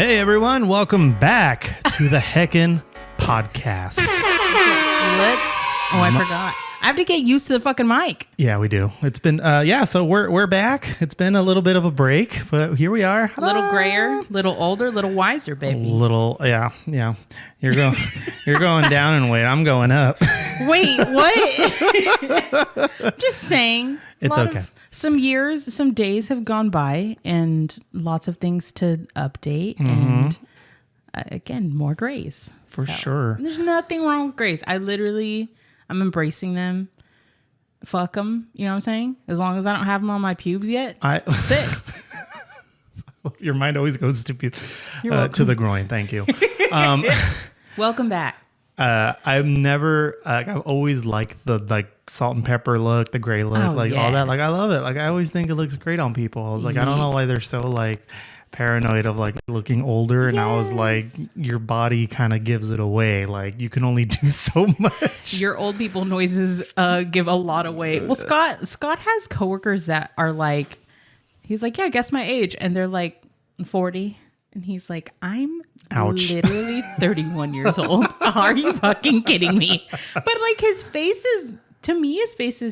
Hey everyone, welcome back to the Heckin' Podcast. I forgot. I have to get used to the fucking mic. Yeah, we do. It's been so we're back. It's been a little bit of a break, but here we are. A little grayer, little older, little wiser, baby. Yeah. You're going down in weight. I'm going up. Wait, what? I'm just saying. It's okay. Some days have gone by and lots of things to update and again, more grays. For sure. There's nothing wrong with grays. I'm embracing them. Fuck them. You know what I'm saying? As long as I don't have them on my pubes yet. That's it. Your mind always goes to the groin. Thank you. Welcome back. I've always liked the salt and pepper look, the gray look, all that. Like I love it. Like I always think it looks great on people. I was like, I don't know why they're so like paranoid of like looking older. And I was like, your body kind of gives it away. Like you can only do so much. Your old people noises give a lot away. Well, Scott has coworkers that are like, he's like, yeah, guess my age. And they're like 40. And he's like, I'm literally 31 years old. Are you fucking kidding me? But like his face is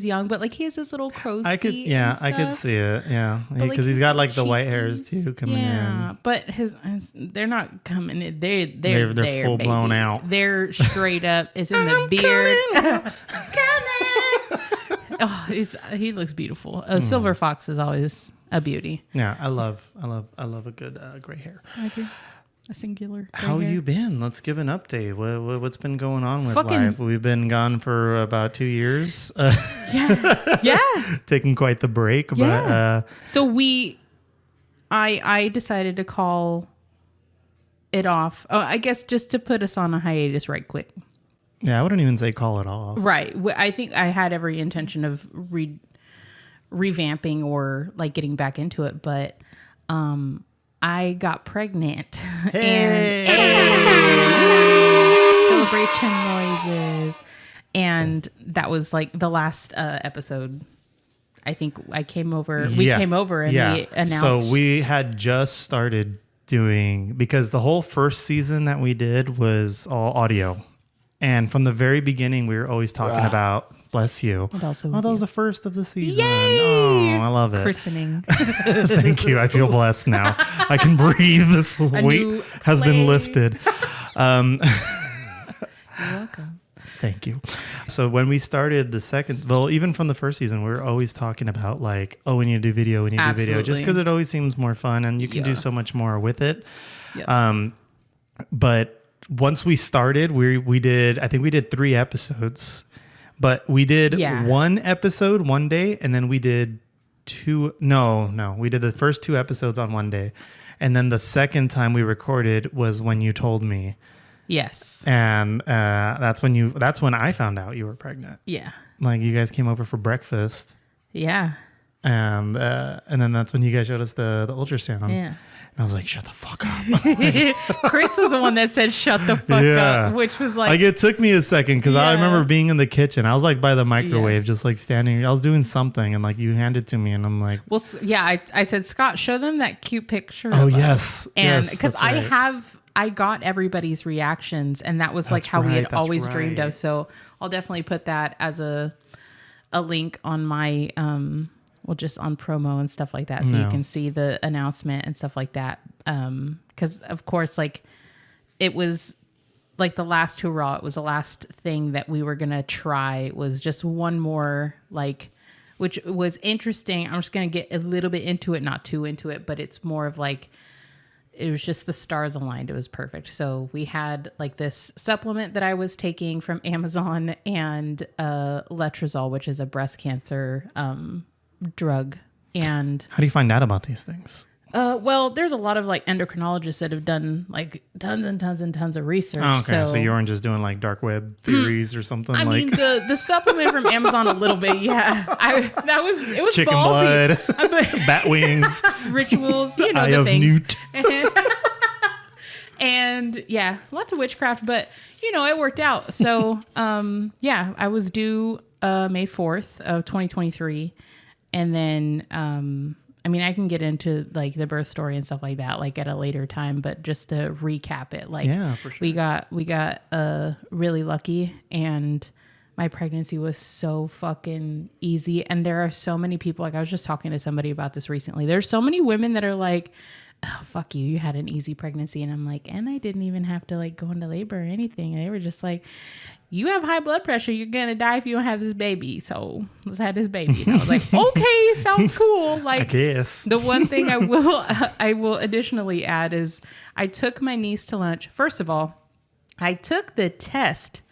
young, but like he has this little crow's feet. I could see it. Yeah. Because he's got like the white hairs too coming in. Yeah. But his they're not coming in. They're full blown out. They're straight up. It's in the beard. Oh, he looks beautiful. Silver fox is always a beauty. Yeah, I love a good gray hair. I agree. A singular. How have you been? Let's give an update. What's been going on with life? We've been gone for about 2 years. Yeah. Taking quite the break, but so I decided to call it off. Oh, I guess just to put us on a hiatus right quick. Yeah, I wouldn't even say call it off. Right. I think I had every intention of revamping or like getting back into it, but I got pregnant. Hey! Celebration noises. And that was like the last episode. I think I came over. We came over and we announced. So we had just started doing, because the whole first season that we did was all audio. And from the very beginning, we were always talking about, bless you. And also that was the first of the season. Yay! Oh, I love it. Christening. Thank you. I feel blessed now. I can breathe. This weight has been lifted. You're welcome. Thank you. So when we started the second, well, even from the first season, we were always talking about like, we need to do video, just because it always seems more fun and you can do so much more with it. Yep. But once we started, we did 3 episodes, but we did one episode one day, and then we did we did the first 2 episodes on one day. And then the second time we recorded was when you told me. Yes. And that's when I found out you were pregnant. Yeah. Like you guys came over for breakfast. Yeah. And then that's when you guys showed us the ultrasound. Yeah. And I was like, shut the fuck up. Chris was the one that said, shut the fuck up, which was like it took me a second because I remember being in the kitchen. I was like by the microwave, just like standing. I was doing something and like you handed it to me and I'm like, well, yeah, I said, Scott, show them that cute picture. Oh, yes. And because I got everybody's reactions and that was like how we had always dreamed of. So I'll definitely put that as a link on my, just on promo and stuff like that. So you can see the announcement and stuff like that. Cause of course, like it was like the last hurrah. It was the last thing that we were going to try was just one more, like, which was interesting. I'm just going to get a little bit into it, not too into it, but it's more of like, it was just the stars aligned. It was perfect. So we had like this supplement that I was taking from Amazon and letrozole, which is a breast cancer drug. And how do you find out about these things? Well, there's a lot of like endocrinologists that have done like tons and tons and tons of research. Oh, okay, so you weren't just doing like dark web theories or something. I mean, the supplement from Amazon a little bit, yeah. It was chicken ballsy. Blood, bat wings, rituals, you know, Eye the of things. Newt. And yeah, lots of witchcraft, but you know, it worked out. So I was due May 4th of 2023, and then I mean, I can get into like the birth story and stuff like that, like at a later time, but just to recap it, like for sure. we got really lucky, and my pregnancy was so fucking easy. And there are so many people, like I was just talking to somebody about this recently. There's so many women that are like, oh, fuck you, you had an easy pregnancy. And I'm like, and I didn't even have to like go into labor or anything. They were just like, you have high blood pressure, you're gonna die if you don't have this baby, so let's have this baby. And I was like, okay, sounds cool. Like, I guess. The one thing I will additionally add is I took my niece to lunch. First of all, I took the test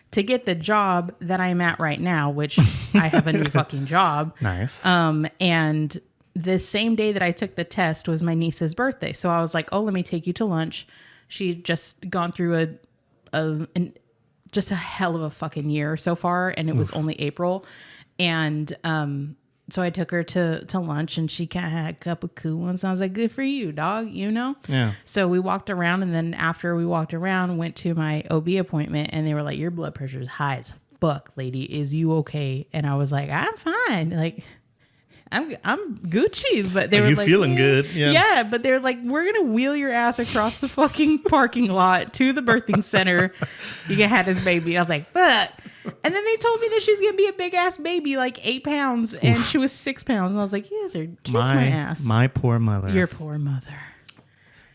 to get the job that I'm at right now, which I have a new fucking job. Nice. And the same day that I took the test was my niece's birthday. So I was like, oh, let me take you to lunch. She'd just gone through just a hell of a fucking year so far. And it was only April. And so I took her to lunch, and she kind of had a cup of cool. And so I was like, good for you, dog, you know? Yeah. So we walked around, and then after we walked around, went to my OB appointment, and they were like, your blood pressure is high as fuck, lady. Is you okay? And I was like, I'm fine. Like, I'm Gucci, but they were you like, feeling good? Yeah, but they're like, we're gonna wheel your ass across the fucking parking lot to the birthing center. You can have this baby. I was like, fuck. And then they told me that she's gonna be a big ass baby, like 8 pounds, and she was 6 pounds. And I was like, yes, her kiss my ass. My poor mother. Your poor mother.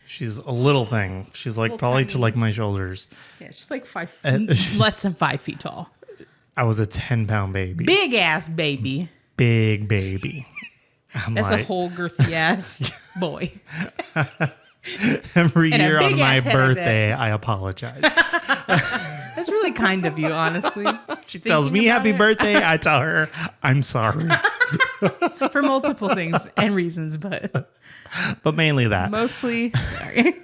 She's a little thing. She's like probably tiny. To like my shoulders. Yeah, she's like less than 5 feet tall. I was a 10-pound baby. Big ass baby. Big baby. That's like, a whole girthy ass boy. Every year on my birthday, I apologize. That's really kind of you, honestly. She tells me happy birthday. I tell her I'm sorry. For multiple things and reasons, but mainly that. Mostly sorry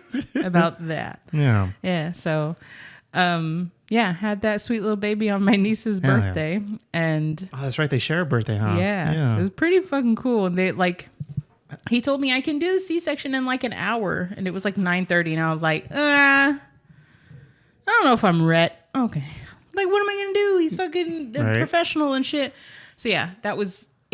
about that. Yeah. Yeah. So, had that sweet little baby on my niece's birthday. Yeah. And that's right. They share a birthday, huh? Yeah. It was pretty fucking cool. And they he told me I can do the C-section in like an hour, and it was like 9:30, and I was like, I don't know if I'm ready. Okay. Like, what am I going to do? He's fucking professional and shit. So yeah, it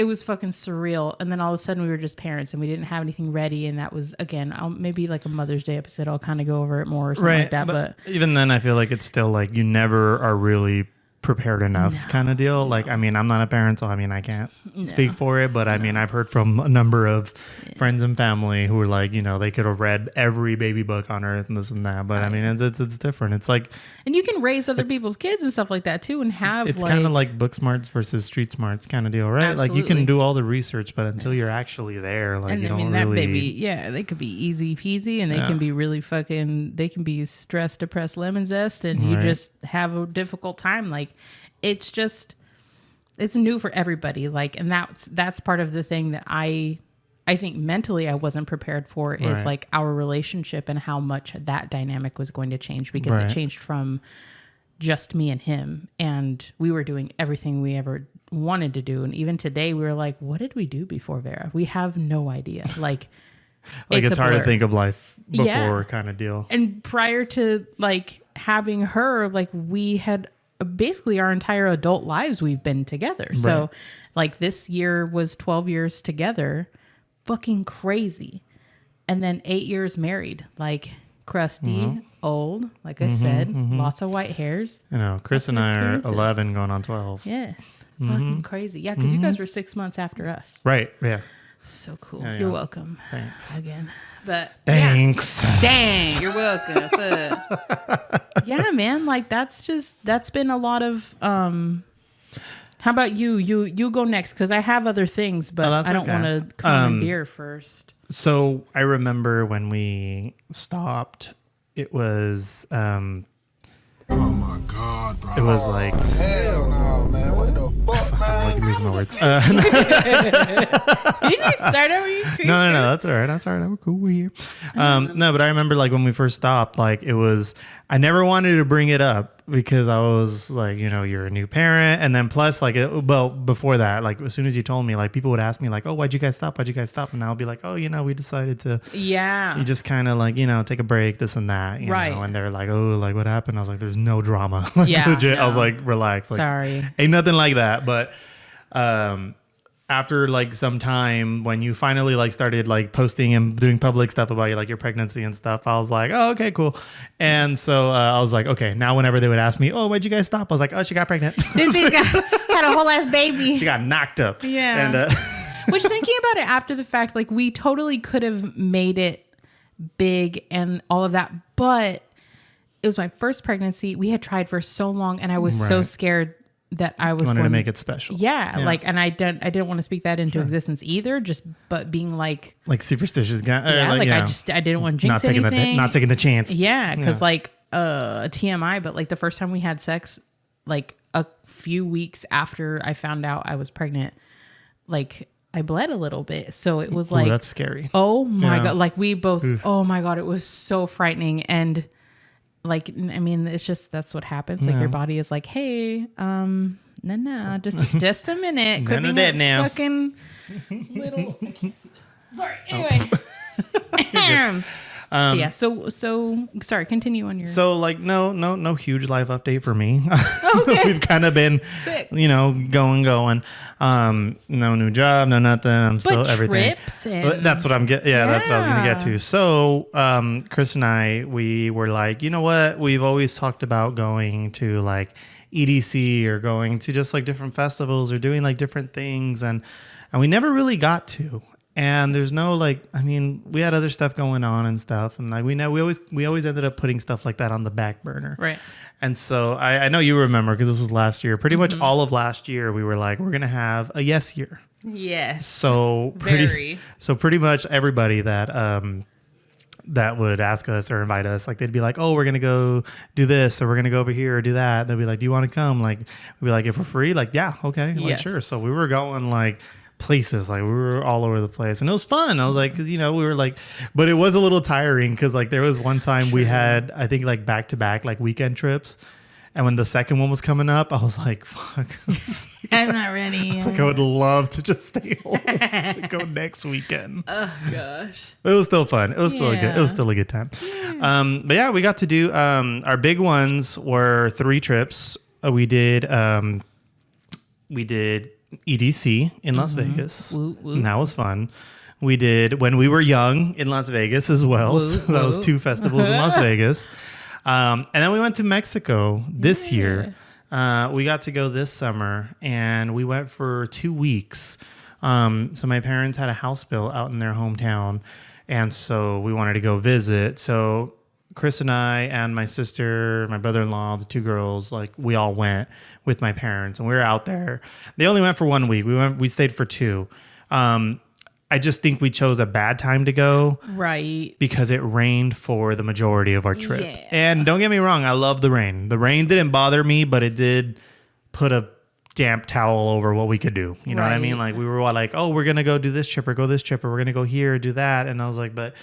was fucking surreal. And then all of a sudden we were just parents, and we didn't have anything ready. And that was, again, maybe like a Mother's Day episode, I'll kind of go over it more or something like that. But even then I feel like it's still like you never are really prepared enough kind of deal. Like, I mean, I'm not a parent, so I mean, I can't speak for it, but I mean, I've heard from a number of friends and family who were like, you know, they could have read every baby book on earth and this and that, but I mean, it's different. It's like, and you can raise other people's kids and stuff like that too, and have it's kind of like book smarts versus street smarts kind of deal, right? Absolutely. Like you can do all the research, but until you're actually there, like, and you don't really. That baby, they could be easy peasy, and they can be really they can be stressed, depressed, lemon zest, and you just have a difficult time. Like, it's new for everybody. Like, and that's part of the thing that I think mentally I wasn't prepared for is like our relationship and how much that dynamic was going to change, because it changed from just me and him, and we were doing everything we ever wanted to do. And even today we were like, what did we do before Vera? We have no idea. Like, it's hard to think of life before kind of deal. And prior to like having her, like we had basically our entire adult lives we've been together. So like this year was 12 years together. Fucking crazy. And then 8 years married, like crusty, old, like I said, lots of white hairs. You know, Chris and I are 11 going on 12. Yes. Fucking crazy. Yeah, because you guys were 6 months after us. Right. Yeah. So cool. Yeah. You're welcome. Thanks. Again. But thanks. Yeah. Dang, you're welcome. Yeah, man. Like that's been a lot of how about you? You go next, because I have other things, but I don't want to commandeer first. So I remember when we stopped, it was oh my God, bro. It was like, hell no, man. What the fuck, man? I'm losing my words. You need to start over. No, that's all right. That's all right. We're cool. We're here. No, but I remember like when we first stopped, like it was, I never wanted to bring it up because I was like, you know, you're a new parent. And then plus like, before that, like as soon as you told me, like people would ask me like, oh, why'd you guys stop? And I'll be like, oh, you know, we decided to, you just kind of like, you know, take a break, this and that, you know, and they're like, oh, like what happened? I was like, there's no drama. Like, legit. No. I was like, relax. Like, sorry. Ain't nothing like that. But, after like some time, when you finally like started like posting and doing public stuff about your pregnancy and stuff, I was like, oh, okay, cool. And so I was like, okay, now whenever they would ask me, oh, why'd you guys stop? I was like, oh, she got pregnant. Had a whole ass baby. She got knocked up. Yeah. And which, thinking about it after the fact, like we totally could have made it big and all of that, but it was my first pregnancy. We had tried for so long, and I was so scared that I was wanted to make it special. Yeah, like, and I didn't want to speak that into existence either. But being like superstitious guy. I didn't want to jinx anything. Not taking the chance. Yeah, because TMI, but like the first time we had sex, like a few weeks after I found out I was pregnant, like I bled a little bit. So it was like, that's scary. Oh my God. Like we both, oh my God, it was so frightening. And like, I mean, it's just, that's what happens. Like your body is like, hey, no, just a minute. None of that now. Fucking little, I can't see that. Sorry. Anyway. Yeah. So sorry. Continue on your. So like no huge life update for me. Okay. We've kind of been, sick. Going. No new job, no nothing. I'm still everything. Trips that's what I'm getting. Yeah, that's what I was gonna get to. So Chris and I, we were like, you know what? We've always talked about going to like EDC or going to just like different festivals or doing like different things, and we never really got to. And there's no we had other stuff going on and stuff, and like we always ended up putting stuff like that on the back burner. Right. And so I know you remember, because this was last year. Pretty much all of last year, we were like, we're gonna have a yes year. Yes. So pretty much everybody that would ask us or invite us, like they'd be like, oh, we're gonna go do this, or we're gonna go over here or do that. They'd be like, do you want to come? Like we'd be like, if we're free, like yeah, okay, like sure. So we were going like places, like we were all over the place, and it was fun. I was like, because we were like, but it was a little tiring, because like there was one time we had, I think, like back-to-back like weekend trips, and when the second one was coming up, I was like, fuck, I'm not ready. I was like, I would love to just stay home, go next weekend. Oh gosh, it was still fun. It was still a good time. But yeah, we got to do our big ones were 3 trips. We did EDC in Las Vegas. And that was fun. We did When We Were Young in Las Vegas as well. So that was 2 festivals in Las Vegas. And then we went to Mexico this year. We got to go this summer, and we went for 2 weeks. So my parents had a house built out in their hometown, and so we wanted to go visit. So Chris and I and my sister, my brother-in-law, the 2 girls, like we all went with my parents, and we were out there. They only went for 1 week. We stayed for 2. I just think we chose a bad time to go. Right. Because it rained for the majority of our trip. Yeah. And don't get me wrong, I love the rain. The rain didn't bother me, but it did put a damp towel over what we could do. You know what I mean? Like we were like, oh, we're going to go do this trip or go this trip, or we're going to go here or do that. And I was like, but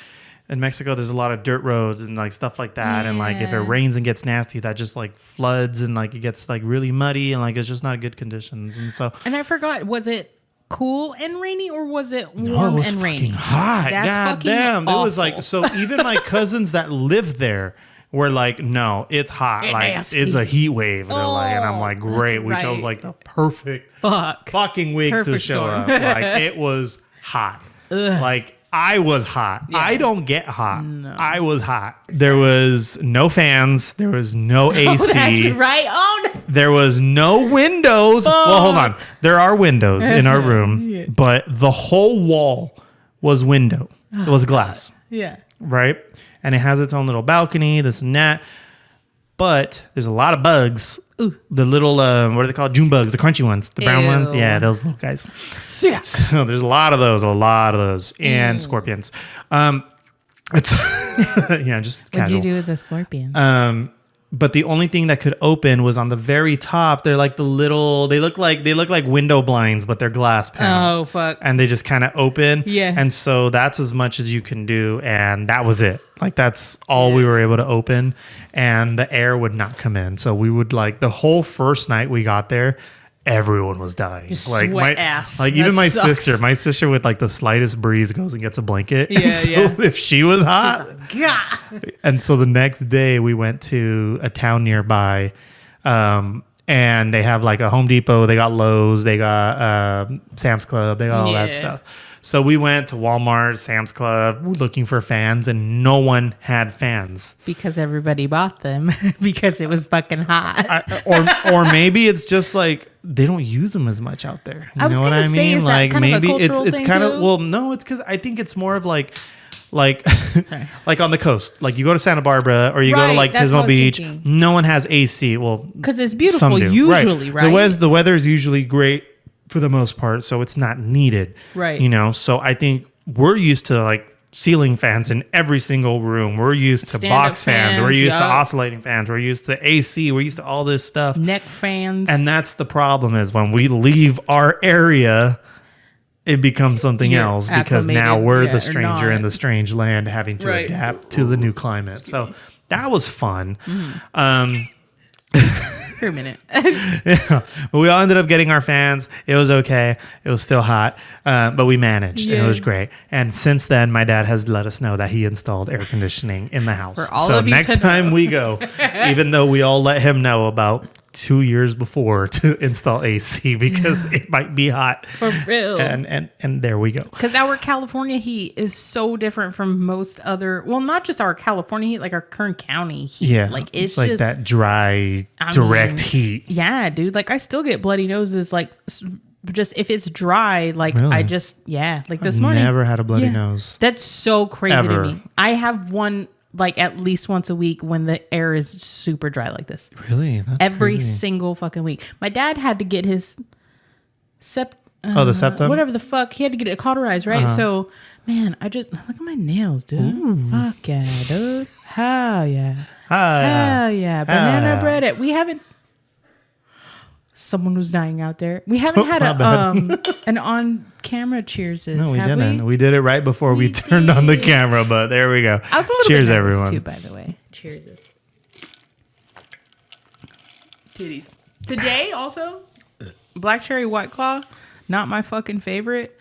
in Mexico, there's a lot of dirt roads and like stuff like that. Yeah. And like if it rains and gets nasty, that just like floods, and like it gets like really muddy, and like it's just not good conditions. And so, and I forgot, was it cool and rainy, or was it warm and rainy? Hot. God damn. It was like, so even my cousins that lived there were like, no, it's hot. Like nasty. It's a heat wave. They're like, and I'm like, great. We chose like the perfect fucking week to show up. Like it was hot. Ugh. Like I was hot. Yeah. I don't get hot. No. I was hot. There was no fans. There was no AC. Oh, that's right. Oh, no. There was no windows. Oh. Well, hold on. There are windows in our room, but the whole wall was window. It was glass. Yeah. Right? And it has its own little balcony, this and that. But there's a lot of bugs. Ooh. The little, what are they called? June bugs, the crunchy ones, the brown ones. Yeah, those little guys. Sick. So there's a lot of those, and scorpions. It's just casual. What'd you do with the scorpions? But the only thing that could open was on the very top. They're like the little, they look like window blinds, but they're glass panels. Oh, fuck. And they just kind of open. Yeah. And so that's as much as you can do. And that was it. Like that's all we were able to open, and the air would not come in. So we would like the whole first night we got there, everyone was dying. Like sweat ass. Like even my sister with like the slightest breeze goes and gets a blanket. Yeah, so if she was hot. And so the next day we went to a town nearby, and And they have like a Home Depot, they got Lowe's, they got Sam's Club, they got all that stuff. So we went to Walmart, Sam's Club, looking for fans, and no one had fans. Because everybody bought them because it was fucking hot. Or maybe it's just like they don't use them as much out there. You know what I mean? Is like kind maybe of it's kind too? of, well, no, it's because I think it's more of like like on the coast, like you go to Santa Barbara or you go to like Pismo Beach, no one has AC. Well, because it's beautiful usually, right? The weather is usually great for the most part, so it's not needed, right? You know, so I think we're used to like ceiling fans in every single room. We're used to box fans. We're used to oscillating fans. We're used to AC. We're used to all this stuff. Neck fans. And that's the problem is when we leave our area, it becomes something else because now we're the stranger in the strange land having to adapt to the new climate. So that was fun. For a minute. Yeah. But we all ended up getting our fans. It was okay. It was still hot, but we managed. Yeah. And it was great. And since then, my dad has let us know that he installed air conditioning in the house. So next time we go, even though we all let him know about 2 years before to install AC because it might be hot. For real. And there we go. Because our California heat is so different from most other, well, not just our California heat, like our Kern County heat. Yeah. Like it's like just that dry, direct heat. Yeah, dude. Like I still get bloody noses, like just if it's dry, like really? I just, like this morning. Never had a bloody nose. That's so crazy to me. I have one like at least once a week when the air is super dry like this. Really? That's every crazy. Single fucking week. My dad had to get his the septum? Whatever the fuck. He had to get it cauterized, right? So, man, I just look at my nails, dude. Ooh. Fuck yeah, dude. Hell yeah. Hell yeah. Banana bread. We haven't. Someone was dying out there. We haven't had an on-camera cheerses. No, we didn't. We did it right before we turned on the camera, but there we go. I was a little Cheers, bit everyone. Too, by the way. Cheers. Titties. Today, also, Black Cherry White Claw. Not my fucking favorite,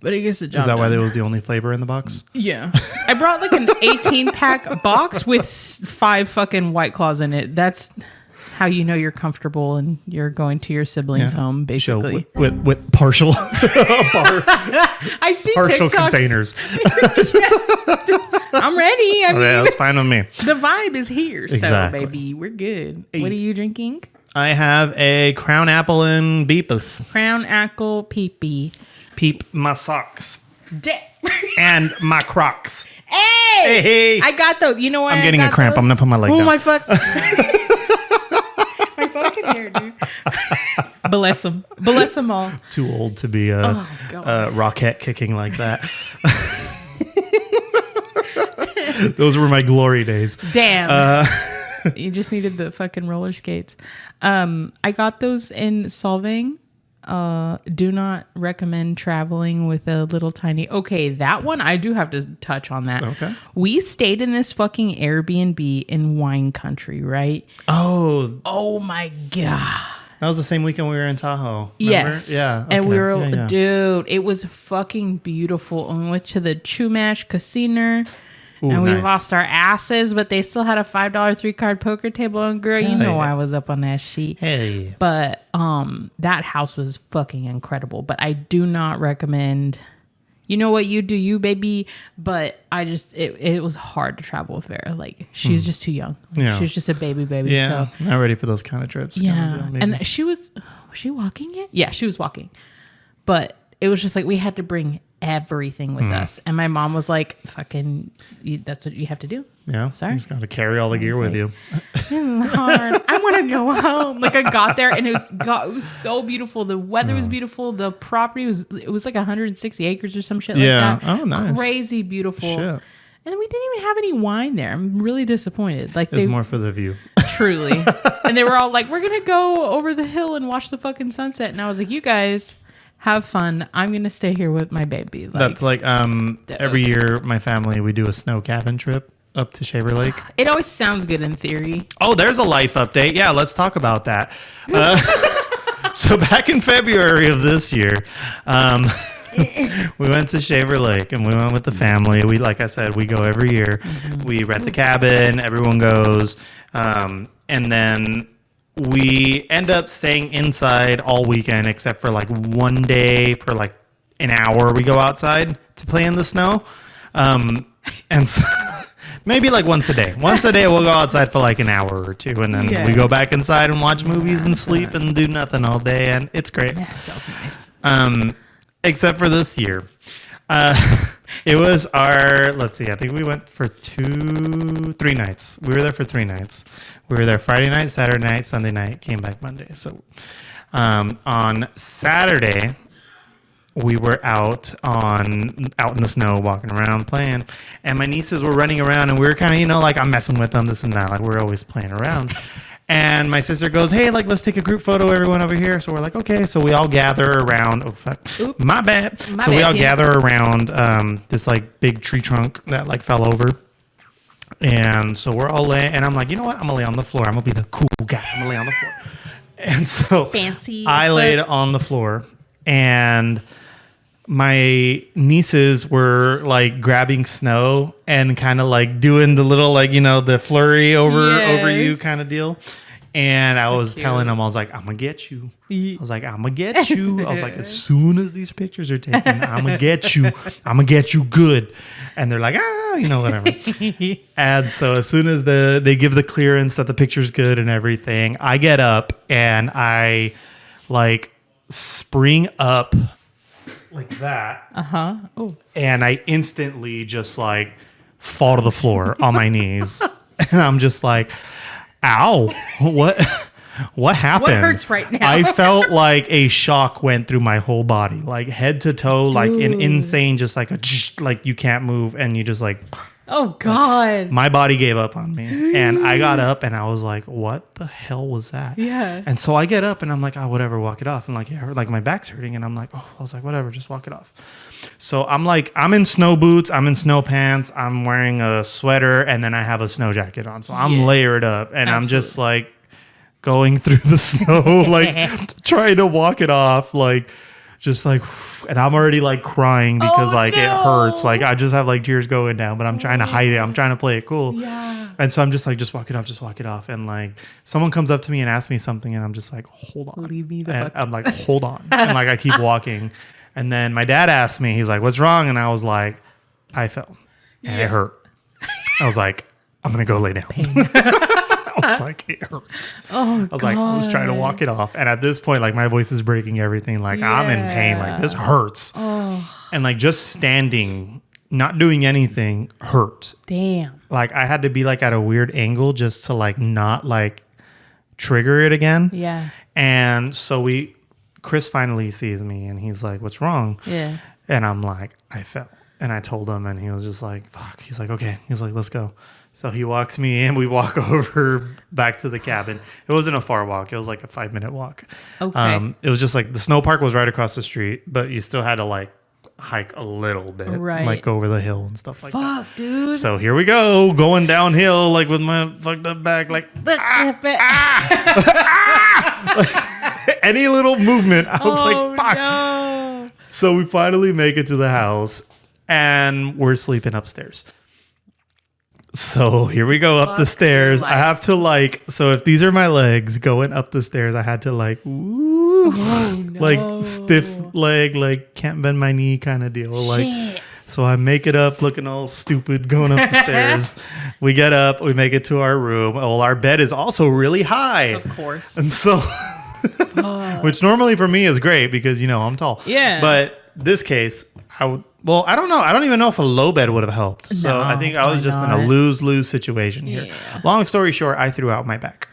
but it gets the job Is that done. why there was the only flavor in the box? Yeah. I brought like an 18-pack box with 5 fucking White Claws in it. That's how you know you're comfortable and you're going to your siblings' home, basically. So with partial I see partial TikToks. containers. I'm ready. I mean, that's fine with me. The vibe is here, exactly. So baby, we're good. What are you drinking? I have a Crown Apple and Beepus. Crown Apple Peepee. Peep my socks. And my Crocs. Hey! I got those. You know what? I'm getting a cramp. Those? I'm going to put my leg down. Oh, my fuck. My fucking hair, dude. Bless them. Bless them all. Too old to be rocket kicking like that. Those were my glory days. Damn. You just needed the fucking roller skates. I got those in Solvang. Do not recommend traveling with a little tiny. Okay, that one I do have to touch on that. Okay. We stayed in this fucking Airbnb in wine country, right? Oh my god. That was the same weekend we were in Tahoe. Remember? Yes. Yeah. Okay. And we were, dude, it was fucking beautiful. And we went to the Chumash Casino. Ooh, and we nice. lost our asses, but they still had a $5 3-card poker table. And girl, you know I was up on that shit. Hey. But that house was fucking incredible. But I do not recommend. You know what, you do you, baby. But I just it was hard to travel with Vera. Like she's just too young. Yeah. She's just a baby. Yeah. So Not ready for those kind of trips. yeah. And she was she walking yet? Yeah, she was walking. But it was just like we had to bring everything with us. And my mom was like, fucking, that's what you have to do. Yeah. Sorry. You just got to carry all the gear with you. Hard. I want to go home. Like I got there and it was so beautiful. The weather was beautiful. The property was like 160 acres or some shit like that. Oh, nice. Crazy beautiful. Shit. And then we didn't even have any wine there. I'm really disappointed. Like It's more for the view. Truly. And they were all like, we're going to go over the hill and watch the fucking sunset. And I was like, you guys have fun. I'm going to stay here with my baby. That's like every year my family, we do a snow cabin trip up to Shaver Lake. It always sounds good in theory. Oh, there's a life update. Yeah, let's talk about that. So back in February of this year, we went to Shaver Lake and we went with the family. We, like I said, we go every year. We rent a cabin. Everyone goes. And then we end up staying inside all weekend except for like one day for like an hour we go outside to play in the snow. And so maybe like once a day we'll go outside for like an hour or two, and then we go back inside and watch movies and sleep and do nothing all day, and it's great. That sounds nice. Except for this year. It was let's see, I think we went for 3 nights. We were there for 3 nights. We were there Friday night, Saturday night, Sunday night, came back Monday. So on Saturday, we were out in the snow, walking around, playing, and my nieces were running around, and we were kind of, like, I'm messing with them, this and that, like we're always playing around. And my sister goes, hey, like, let's take a group photo, everyone over here. So we're like, okay. So we all gather around. Oh, fuck. Oop. My bad. We all gather around this, like, big tree trunk that, like, fell over. And so we're all laying. And I'm like, you know what? I'm going to lay on the floor. I'm going to be the cool guy. I'm going to lay on the floor. And so fancy. I laid on the floor. And my nieces were, like, grabbing snow and kind of, like, doing the little, like, the flurry over you kind of deal. And I was telling them, I was like, I'm going to get you. I was like, I'm going to get you. I was like, as soon as these pictures are taken, I'm going to get you. I'm going to get you good. And they're like, whatever. And so as soon as they give the clearance that the picture's good and everything, I get up and I, like, spring up like that. Oh. And I instantly just, like, fall to the floor on my knees. And I'm just like, ow, what happened? What hurts right now? I felt like a shock went through my whole body, like head to toe, like an insane, just like like you can't move, and you just like, oh God. My body gave up on me, and I got up and I was like, what the hell was that? Yeah. And so I get up and I'm like, oh, whatever, walk it off. And like, yeah, like my back's hurting, and I'm like, oh, I was like, whatever, just walk it off. So I'm like, I'm in snow boots, I'm in snow pants, I'm wearing a sweater, and then I have a snow jacket on. So I'm layered up, and I'm just like going through the snow, like trying to walk it off, like just like, and I'm already like crying because it hurts. Like I just have like tears going down, but I'm trying to hide it. I'm trying to play it cool. Yeah. And so I'm just like, just walk it off, just walk it off. And like someone comes up to me and asks me something, and I'm just like, hold on. Leave me the and fuck. I'm like, hold on. And like I keep walking. And then my dad asked me, he's like, what's wrong? And I was like, I fell and it hurt. I was like, I'm going to go lay down. I was like, it hurts. Oh, I was like, I was trying to walk it off. And at this point, like my voice is breaking, everything. Like I'm in pain. Like this hurts. Oh. And like just standing, not doing anything hurt. Damn. Like I had to be like at a weird angle just to like not like trigger it again. Yeah. And so Chris finally sees me and he's like, what's wrong? Yeah. And I'm like, I fell. And I told him, and he was just like, fuck. He's like, okay. He's like, let's go. So he walks me in. We walk over back to the cabin. It wasn't a far walk. It was like a 5-minute walk. Okay. It was just like the snow park was right across the street, but you still had to like hike a little bit, right? Like go over the hill and stuff like that. Fuck, dude. So here we go, going downhill, like with my fucked up back, like any little movement, I was like, fuck. No. So we finally make it to the house, and we're sleeping upstairs. So here we go up the stairs. I have to like, so if these are my legs going up the stairs, I had to like, like stiff leg, like can't bend my knee kind of deal. Like, so I make it up looking all stupid going up the stairs. We get up, we make it to our room. Well, our bed is also really high. Of course. And so, which normally for me is great because, I'm tall. Yeah. But this case, I don't know. I don't even know if a low bed would have helped. So I think I was just in a lose-lose situation here. Yeah. Long story short, I threw out my back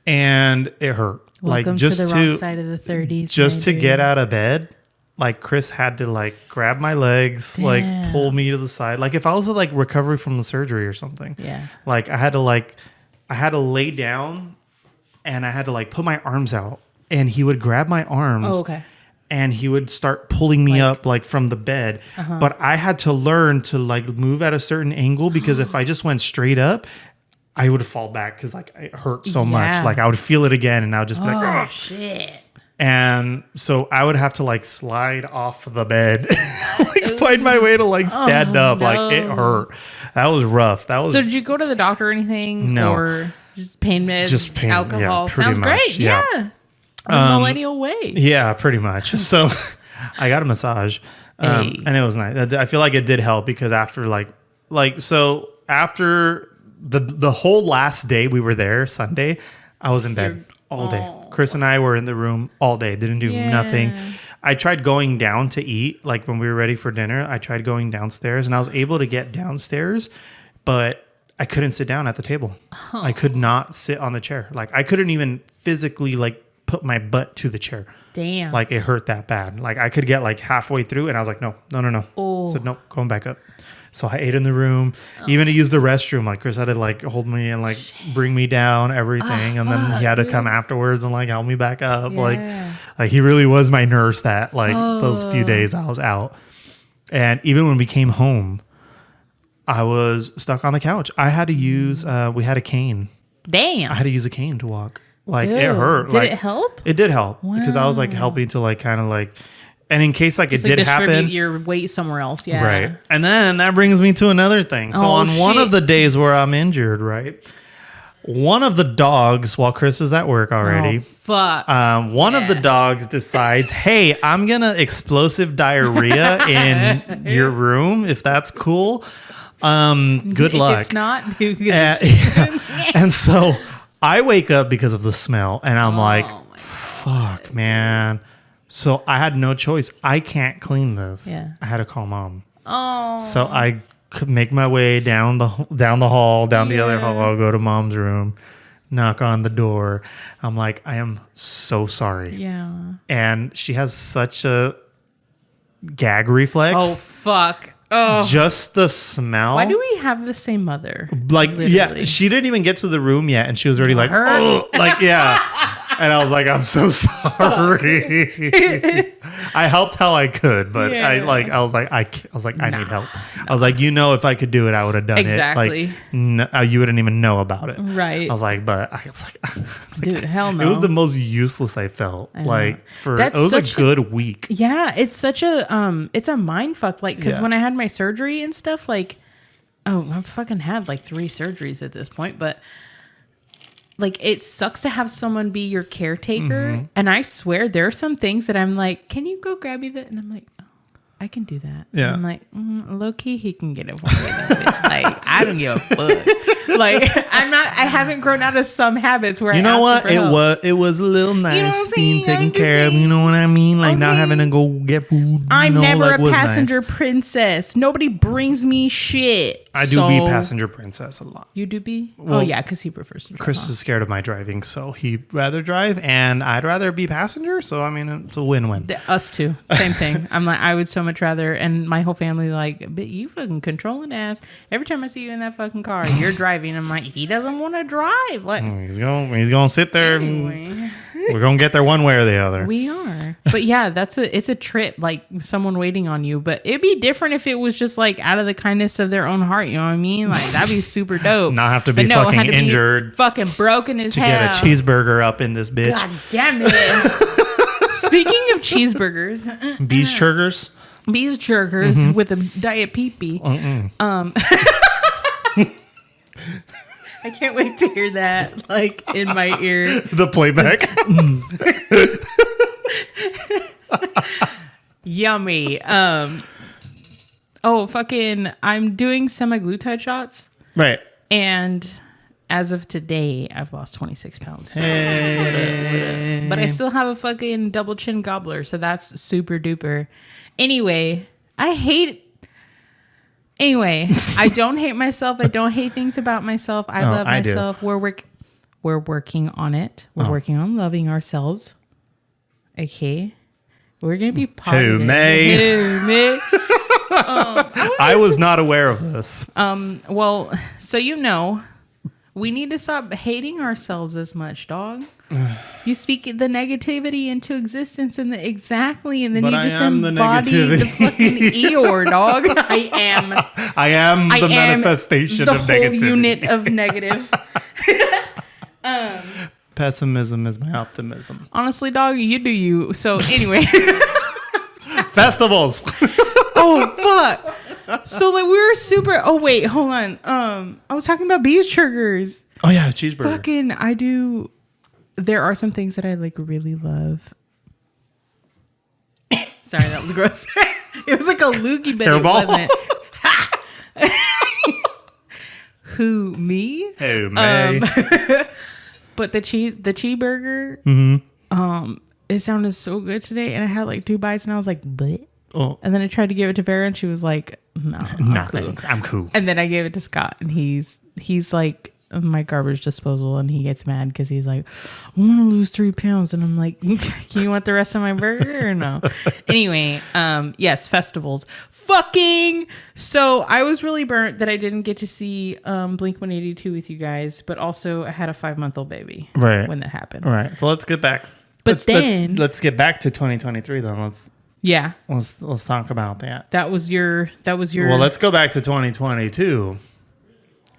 and it hurt. Welcome like just to the wrong side of the 30s. Just to get out of bed, like Chris had to like grab my legs, like pull me to the side. Like if I was like recovery from the surgery or something. Yeah. Like I had to lay down and I had to like put my arms out and he would grab my arms. Oh, okay. And he would start pulling me up like from the bed. But I had to learn to like move at a certain angle because if I just went straight up, I would fall back because like it hurt so much. Like I would feel it again and I would just be like, oh shit. And so I would have to like slide off the bed, like find my way to like stand up. No. Like it hurt. That was rough. So did you go to the doctor or anything? No. Or? Just pain meds, alcohol. Sounds much, great. Yeah. Millennial way. Yeah, pretty much. So I got a massage and it was nice. I feel like it did help because after after the whole last day we were there, Sunday, I was in bed all day. Chris and I were in the room all day. Didn't do nothing. I tried going down to eat, like when we were ready for dinner. I tried going downstairs and I was able to get downstairs, but I couldn't sit down at the table. I could not sit on the chair. Like I couldn't even physically like put my butt to the chair. Damn. Like it hurt that bad. Like I could get like halfway through and I was like, no. Oh. So nope, going back up. So I ate in the room, even to use the restroom. Like Chris had to like hold me and like bring me down, everything. And then he had to come afterwards and like help me back up. Yeah. Like he really was my nurse that like those few days I was out. And even when we came home, I was stuck on the couch. I had to use, we had a cane. Damn. I had to use a cane to walk. Like it hurt. Did it help? It did help because I was like helping to like kind of like, and in case like it did happen, your weight somewhere else. Yeah. Right. And then that brings me to another thing. So on one of the days where I'm injured, right, one of the dogs, while Chris is at work already, one of the dogs decides, hey, I'm going to explosive diarrhea in your room, if that's cool. Good luck. It's not. And so I wake up because of the smell and I'm like, fuck, man. So I had no choice. I can't clean this. Yeah. I had to call mom. Oh. So I could make my way down the hall, down the other hall, go to mom's room, knock on the door. I'm like, I am so sorry. Yeah. And she has such a gag reflex. Oh, fuck. Oh. Just the smell. Why do we have the same mother? Like, literally. Yeah, she didn't even get to the room yet, and she was already like, oh, like, yeah. And I was like, I'm so sorry. I helped how I could, but I was like, I need help. I was like, if I could do it, I would have done it. Like, you wouldn't even know about it. Right. I was like, dude, hell no. It was the most useless I felt. Like it was a good week. Yeah, it's such a it's a mind fuck. Like, because when I had my surgery and stuff, like, I've fucking had like 3 surgeries at this point, but. Like, it sucks to have someone be your caretaker. Mm-hmm. And I swear there are some things that I'm like, can you go grab me that? And I'm like, oh, I can do that. Yeah. And I'm like, low key, he can get it for me. Like, I don't give a fuck. Like, I haven't grown out of some habits where you know what? It was a little nice being taken care of. You know what I mean? Like, not having to go get food. I'm never a passenger princess. Nobody brings me shit. I do be passenger princess a lot. You do be? Well, yeah, because he prefers to drive. Chris is scared of my driving, so he'd rather drive, and I'd rather be passenger. So, I mean, it's a win-win. Us too. Same thing. I'm like, I would so much rather, and my whole family like, but you fucking controlling ass. Every time I see you in that fucking car, you're driving. I'm like, he doesn't want to drive. Like, he's going to sit there. Anyway. We're going to get there one way or the other. We are. But yeah, it's a trip, like someone waiting on you. But it'd be different if it was just like out of the kindness of their own heart. You know what I mean? Like, that'd be super dope. Not have to be fucking injured. Fucking broken as hell. To get a cheeseburger up in this bitch. God damn it. Speaking of cheeseburgers. Bees-churgers? Bees-churgers with a diet pee-pee. I can't wait to hear that, like, in my ear. The playback. Yummy. Fucking, I'm doing semaglutide shots. Right. And as of today, I've lost 26 pounds. So but I still have a fucking double chin gobbler, so that's super duper. Anyway, I don't hate myself. I don't hate things about myself. I love myself. We're working on it. We're working on loving ourselves. Okay. We're going to be positive. Who may? I was not aware of this. Well, so we need to stop hating ourselves as much, dog. You speak the negativity into existence and then you just embody the fucking Eeyore, dog. I am the manifestation of negativity. The whole unit of negative. Pessimism is my optimism. Honestly, dog, you do you. So anyway. Festivals. Oh, fuck. So like we were super. Oh wait, hold on. I was talking about Bees-churgers. Oh yeah, cheeseburger. Fucking, I do. There are some things that I like really love. Sorry, that was gross. It was like a loogie, but Hairball? it wasn't. Who, me? Who, me? But the cheeseburger, it sounded so good today, and I had like 2 bites, and I was like, "But," and then I tried to give it to Vera, and she was like, "No, I'm cool." And then I gave it to Scott, and he's like my garbage disposal, and he gets mad because he's like, "I want to lose 3 pounds," and I'm like, "Can you want the rest of my burger or no?" Anyway, yes, festivals, fucking. So I was really burnt that I didn't get to see Blink-182 with you guys, but also I had a 5-month-old baby when that happened. Right. So let's get back. But let's get back to 2023 then. Let's talk about that. That was your. Well, let's go back to 2022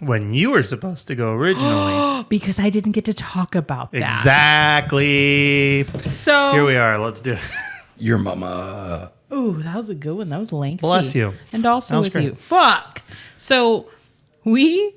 when you were supposed to go originally. Because I didn't get to talk about that. Exactly. So here we are. Let's do it. Your mama. Ooh, that was a good one. That was lengthy. Bless you. And also with great. you. Fuck. So we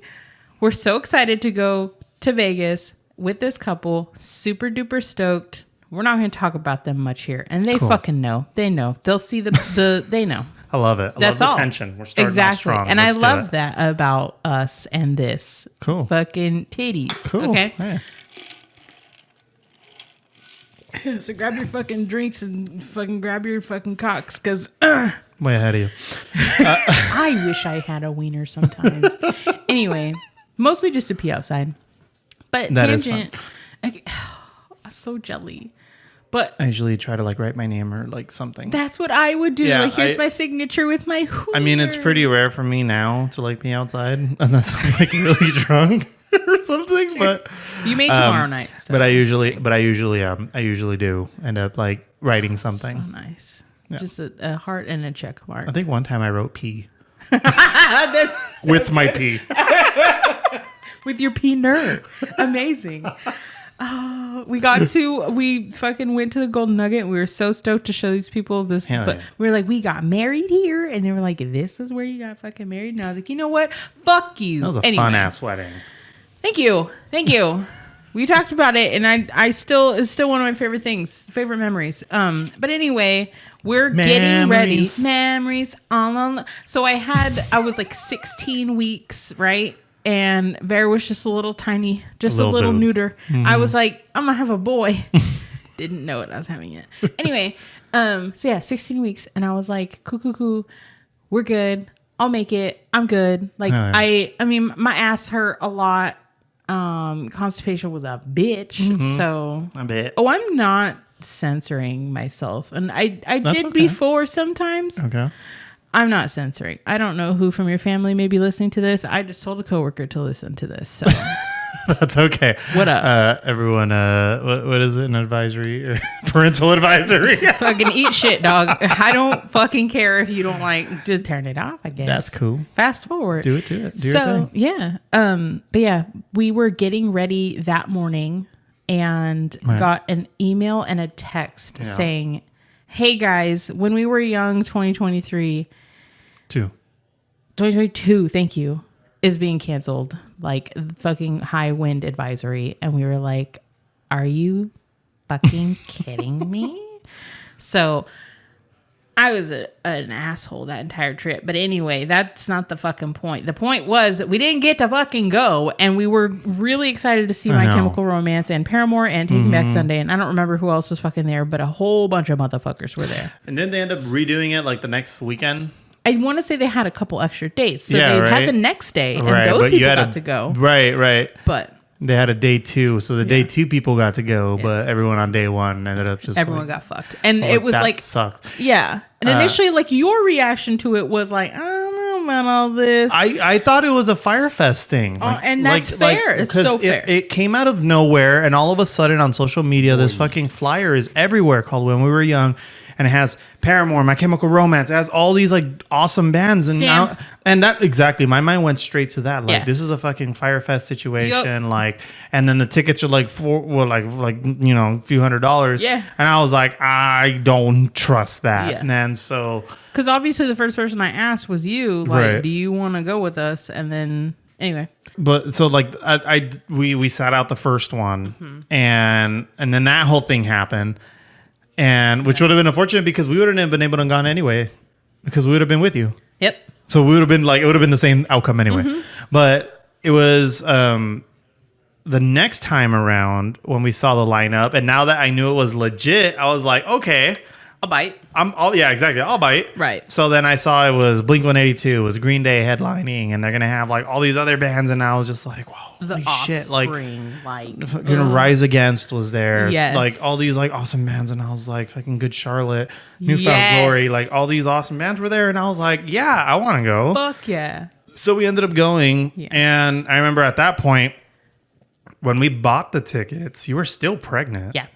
were so excited to go to Vegas with this couple. Super duper stoked. We're not going to talk about them much here. And they fucking know. They know. They'll see they know. I love it. That's love all. the tension. We're starting off strong. And Let's I do love it. that about us and this. Cool. Fucking titties. Cool. Okay. Yeah. So grab your fucking drinks and fucking grab your fucking cocks, because Way ahead of you. I wish I had a wiener sometimes. Anyway, mostly just to pee outside. But That is tangent, I'm so jelly. But I usually try to like write my name or like something. that's what I would do. Yeah, like, here's my signature with my wiener. I mean, it's pretty rare for me now to like be outside unless I'm like really drunk or something. But you may tomorrow night. So but I usually do end up like writing something. so nice. Yeah. Just a heart and a check mark. I think one time I wrote P That's with my P. with your pee nerd. Amazing. We fucking went to the Golden Nugget. We were so stoked to show these people this. Yeah. We were like, we got married here. And they were like, this is where you got fucking married. And I was like, you know what? Fuck you. That was a fun ass wedding. Thank you. We talked about it, and it's still one of my favorite memories. But anyway, we're getting ready. Memories. So I was like 16 weeks, right? And Vera was just a little tiny, just a little neuter. Mm-hmm. I was like, I'm gonna have a boy. Didn't know it. I was having it. Anyway, so yeah, 16 weeks. And I was like, cool. We're good. I'll make it. I'm good. Like, I mean, my ass hurt a lot. Constipation was a bitch. Mm-hmm. So I bet. Oh, I'm not censoring myself. And I did before sometimes. Okay. I'm not censoring. I don't know who from your family may be listening to this. I just told a coworker to listen to this. So that's okay. What up? Everyone, what is it? An advisory or parental advisory? Fucking eat shit, dog. I don't fucking care if you don't like, just turn it off, I guess. That's cool. Fast forward. Do it. Do your thing. Yeah. But yeah, we were getting ready that morning and got an email and a text saying, hey guys, when we were young, 2022, thank you, is being canceled. Like, fucking high wind advisory. And we were like, are you fucking kidding me? So I was an asshole that entire trip. But anyway, that's not the fucking point. The point was that we didn't get to fucking go. And we were really excited to see My Chemical Romance and Paramore and Taking Back Sunday. And I don't remember who else was fucking there, but a whole bunch of motherfuckers were there. And then they end up redoing it like the next weekend. I want to say they had a couple extra dates. So they had the next day. And those people got to go. Right. But they had a day 2, so the day 2 people got to go, but everyone on day 1 ended up just everyone got fucked, and it was like sucks. Yeah, and initially, like your reaction to it was like, I don't know about all this. I thought it was a Fyre Fest thing, and that's fair. It's so fair. It came out of nowhere, and all of a sudden on social media, this fucking flyer is everywhere called When We Were Young. And it has Paramore, My Chemical Romance. It has all these like awesome bands, and that exactly. My mind went straight to that. Like this is a fucking Fyre Fest situation. Yep. Like, and then the tickets are like a few $100s. Yeah. And I was like, I don't trust that. Yeah. And so, because obviously the first person I asked was you. Like, do you want to go with us? And then Anyway. But so like we sat out the first one, and then that whole thing happened, and which would have been unfortunate because we wouldn't have been able to gone anyway, because we would have been with you. Yep. So we would have been like, it would have been the same outcome anyway. But it was the next time around when we saw the lineup, and now that I knew it was legit, I was like, okay, I'll bite. Yeah, exactly. I'll bite. Right. So then I saw it was Blink-182, it was Green Day headlining, and they're gonna have like all these other bands, and I was just like, wow, holy shit! Like, Rise Against was there. Yes. Like all these like awesome bands, and I was like, fucking Good Charlotte, Newfound Glory, like all these awesome bands were there, and I was like, yeah, I want to go. Fuck yeah. So we ended up going, and I remember at that point when we bought the tickets, you were still pregnant. Yeah.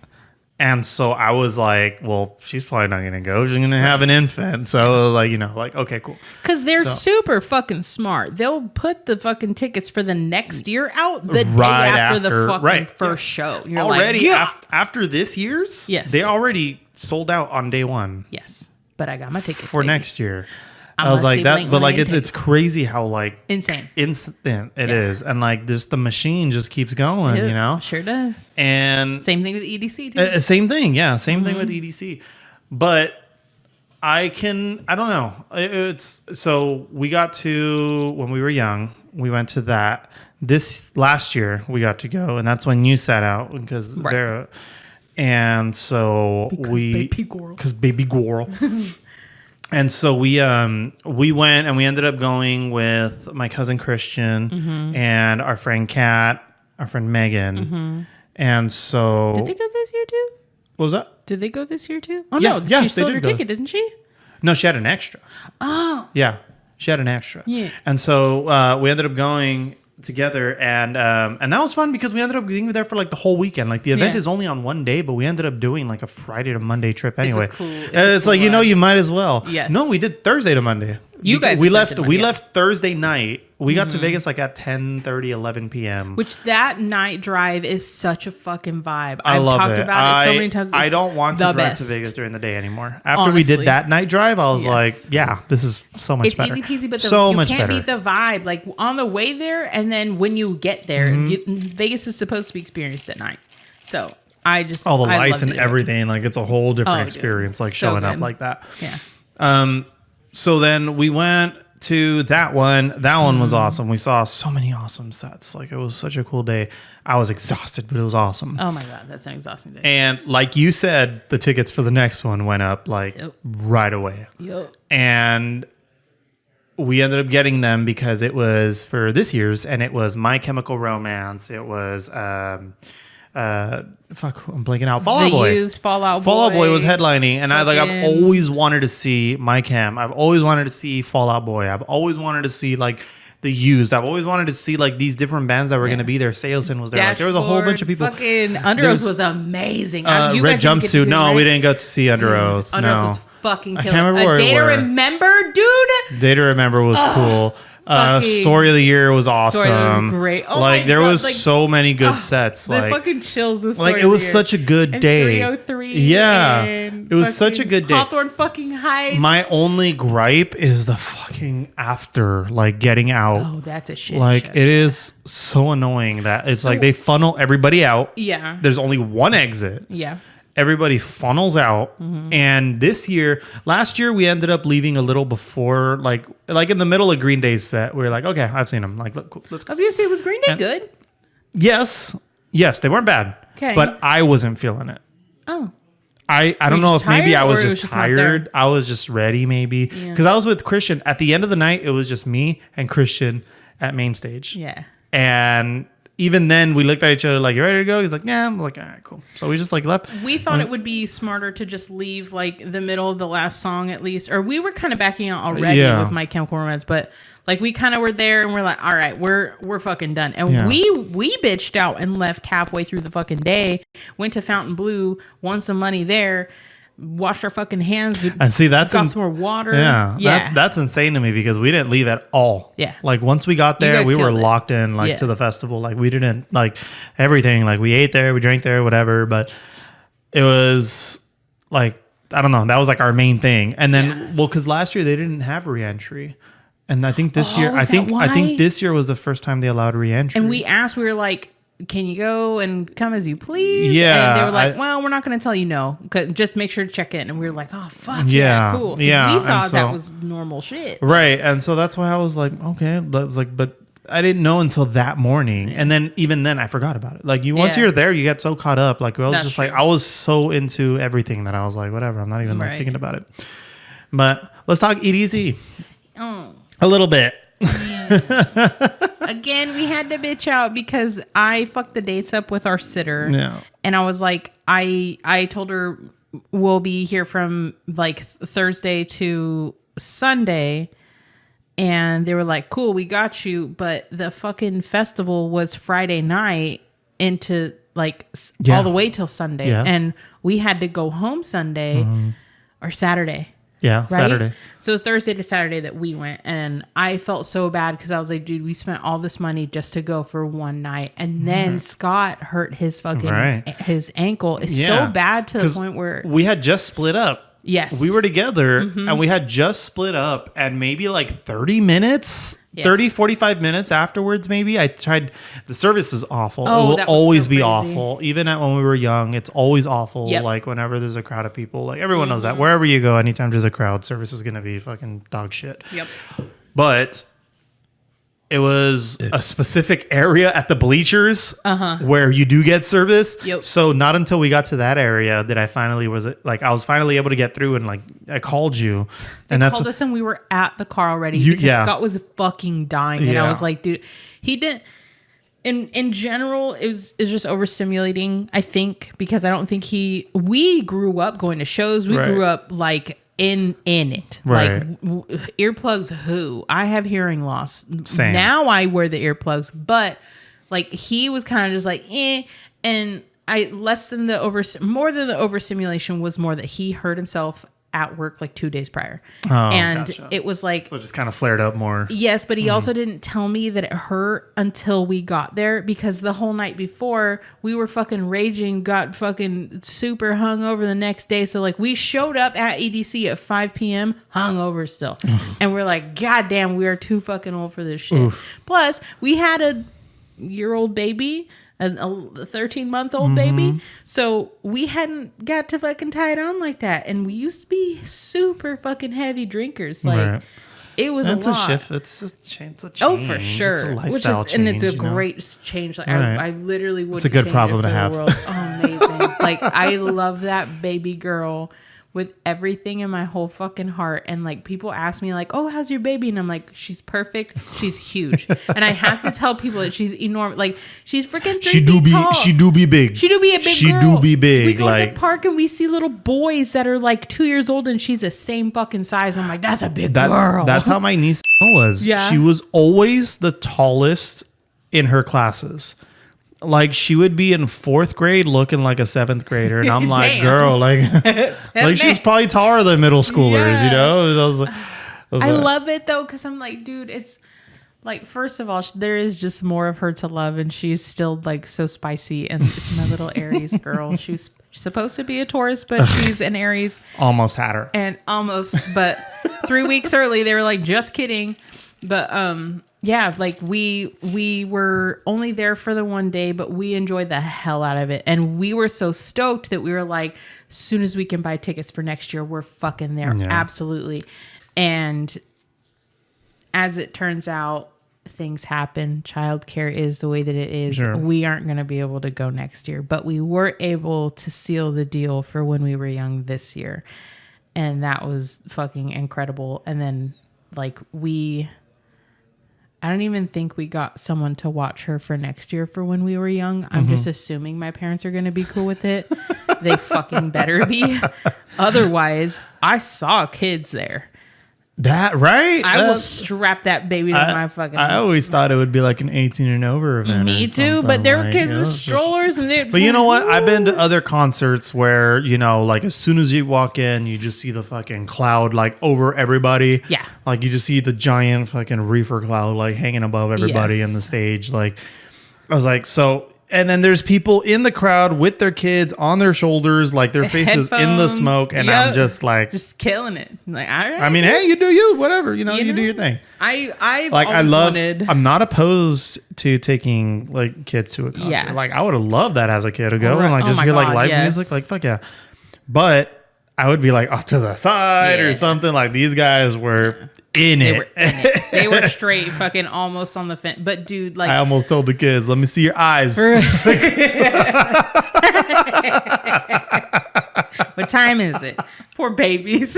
And so I was like, well, she's probably not going to go. She's going to have an infant. So like, okay, cool. Because they're super fucking smart. They'll put the fucking tickets for the next year out the day after the fucking first show. You're already like, after this year's? Yes. They already sold out on day one. Yes. But I got my tickets for next year. I was like that, but like it's crazy how like instant it is, and like just the machine just keeps going, Sure does. And same thing with EDC too. Same thing, yeah, same thing with EDC. But I don't know. It's so we got to when we were young, we went to that. This last year we got to go, and that's when you sat out because Vera, and so because baby girl. And so we went and we ended up going with my cousin Christian and our friend Kat, our friend Megan. And so did they go this year too? What was that? Did they go this year too? Oh no, she sold her ticket, didn't she? No, she had an extra. Oh. Yeah. She had an extra. Yeah. And so we ended up going together, and that was fun because we ended up being there for like the whole weekend. Like the event is only on one day, but we ended up doing like a Friday to Monday trip anyway. It's like you might as well. Yes. No, we did Thursday to Monday. We left Thursday night. We got to Vegas like at 10:30, 11 p.m. Which that night drive is such a fucking vibe. I love it. I've talked about it so many times. I don't want to drive to Vegas during the day anymore. After we did that night drive, I was like, yeah, this is so much better. It's easy peasy, but you can't beat the vibe. Like on the way there, and then when you get there, Vegas is supposed to be experienced at night. So I just all the lights and everything. Like it's a whole different experience. Like so showing up like that. Yeah. So then we went to that one. That one was awesome. We saw so many awesome sets. Like it was such a cool day. I was exhausted, but it was awesome. Oh my God, that's an exhausting day. And like you said, the tickets for the next one went up like right away. Yep. And we ended up getting them because it was for this year's, and it was My Chemical Romance. It was I'm blanking out. Fall Out Boy. Fall Out Boy was headlining, and I've always wanted to see My Chem. I've always wanted to see Fall Out Boy. I've always wanted to see like The Used. I've always wanted to see like these different bands that were going to be there. Sailsin was there. Like, there was a whole bunch of people. Fucking Under Oath was amazing. Red Jumpsuit. No, we didn't go to see Under Oath. Under Oath was fucking killer. I can't remember A Day to Remember, dude. Day to Remember was cool. Story of the Year was awesome. Story was great. Oh like there was so many good sets. The like fucking chills. The like it was such a good day. 303. Yeah, it was such a good day. Hawthorne fucking Heights. My only gripe is the fucking after, like getting out. Oh, that's a shit. Like it is so annoying that it's like they funnel everybody out. Yeah. There's only one exit. Yeah. Everybody funnels out, and last year we ended up leaving a little before, like in the middle of Green Day's set. We were like, okay, I've seen them. Like, let's go. I was gonna say, was Green Day good? Yes, they weren't bad. Okay, but I wasn't feeling it. Oh, I don't know if maybe I was just tired. I was just ready, maybe because I was with Christian at the end of the night. It was just me and Christian at main stage. Yeah, and even then, we looked at each other like, "You ready to go?" He's like, "Yeah." I'm like, "All right, cool." So we just like left. We thought it would be smarter to just leave like the middle of the last song at least, or we were kind of backing out already with My Chemical Romance, but like we kind of were there and we're like, "All right, we're fucking done." And we bitched out and left halfway through the fucking day. Went to Fountain Blue, won some money there. Washed our fucking hands and see got some more water. That's insane to me because we didn't leave at all. Like once we got there, we were locked in to the festival. Like we didn't like everything. Like we ate there, we drank there, whatever. But it was like I don't know. That was like our main thing. And then because last year they didn't have re-entry. And I think this year, I think this year was the first time they allowed re-entry. And we asked, we were like, can you go and come as you please? Yeah. And they were like, well, we're not going to tell you no. Just make sure to check in. And we were like, oh, fuck yeah, cool. So we thought that was normal shit. Right. And so that's why I was like, okay. But I didn't know until that morning. Yeah. And then even then I forgot about it. Like once you're there, you get so caught up. Like I was that's just true. Like, I was so into everything that I was like, whatever. I'm not even like thinking about it. But let's talk EDC. Oh. A little bit. Yeah. Again, we had to bitch out because I fucked the dates up with our sitter. Yeah. And I was like, I told her we'll be here from like Thursday to Sunday. And they were like, cool, we got you. But the fucking festival was Friday night into like all the way till Sunday. Yeah. And we had to go home Sunday or Saturday. Yeah, right? Saturday. So it was Thursday to Saturday that we went. And I felt so bad because I was like, dude, we spent all this money just to go for one night. And then Scott hurt his fucking his ankle. It's so bad to the point where we had just split up. Yes. We were together and we had just split up, and maybe like 30 minutes, 45 minutes afterwards, maybe I tried. The service is awful. It will always be awful. Even when we were young, it's always awful. Yep. Like whenever there's a crowd of people, like everyone knows that wherever you go, anytime there's a crowd, service is going to be fucking dog shit. Yep. But it was a specific area at the bleachers where you do get service. Yep. So not until we got to that area that I was finally able to get through, and like I called you, and that's called us, and we were at the car already because Scott was fucking dying, and I was like, dude, he didn't. In general, it's just overstimulating, I think, because I don't think we grew up going to shows. We grew up like in it. Right. Like earplugs, I have hearing loss. Same. Now I wear the earplugs, but like he was kind of just like, and more than the overstimulation was more that he hurt himself at work like 2 days prior. And it was like, so it just kind of flared up more. Yes, but he also didn't tell me that it hurt until we got there, because the whole night before we were fucking raging, got fucking super hungover the next day. So like we showed up at EDC at 5 p.m. hungover still. And we're like, God damn, we are too fucking old for this shit. Oof. Plus we had a year-old baby, a 13-month-old baby. So we hadn't got to fucking tie it on like that. And we used to be super fucking heavy drinkers. Like it was a lot. It's a shift. It's a change. Oh, for sure. It's a lifestyle change. And it's a great change. Like I literally wouldn't. It's a good problem to have. Oh, amazing. Like I love that baby girl with everything in my whole fucking heart. And like people ask me like, oh, how's your baby? And I'm like, she's perfect. She's huge. And I have to tell people that she's enormous. Like she's freaking 3 feet tall. She do be big. She do be a big girl. She do be big. We go to the park and we see little boys that are like 2 years old and she's the same fucking size. I'm like, that's a big girl. That's how my niece was. Yeah. She was always the tallest in her classes. Like she would be in 4th grade looking like a 7th grader, and I'm like, girl, like she's probably taller than middle schoolers, you know? And I was like, I love it though, because I'm like, dude, it's like, first of all, there is just more of her to love, and she's still like so spicy. And my little Aries girl, she's supposed to be a Taurus, but she's an Aries. Almost had her, but 3 weeks early, they were like, just kidding, but yeah, like we were only there for the one day, but we enjoyed the hell out of it. And we were so stoked that we were like, as soon as we can buy tickets for next year, we're fucking there. Yeah. Absolutely. And as it turns out, things happen. Childcare is the way that it is. Sure. We aren't going to be able to go next year, but we were able to seal the deal for when we were young this year. And that was fucking incredible. And then like I don't even think we got someone to watch her for next year for when we were young. I'm just assuming my parents are going to be cool with it. They fucking better be. Otherwise, I saw kids there. That right? I will strap that baby to my fucking. I always thought it would be like an 18 and over event. Me too, but there were kids with strollers and they. But you know what? I've been to other concerts where, you know, like as soon as you walk in, you just see the fucking cloud like over everybody. Yeah. Like you just see the giant fucking reefer cloud like hanging above everybody in the stage. Like I was like, so And then there's people in the crowd with their kids on their shoulders, like their faces in the smoke. And I'm just like, just killing it. Like, all right. I mean, hey, you do you, whatever, you do your thing. I'm not opposed to taking like kids to a concert. Yeah. Like I would have loved that as a kid to go and like just hear like live music. Like, fuck yeah. But I would be like off to the side or something. Like these guys were in it. They were straight fucking almost on the fence. But dude, like I almost told the kids, let me see your eyes. What time is it? Poor babies.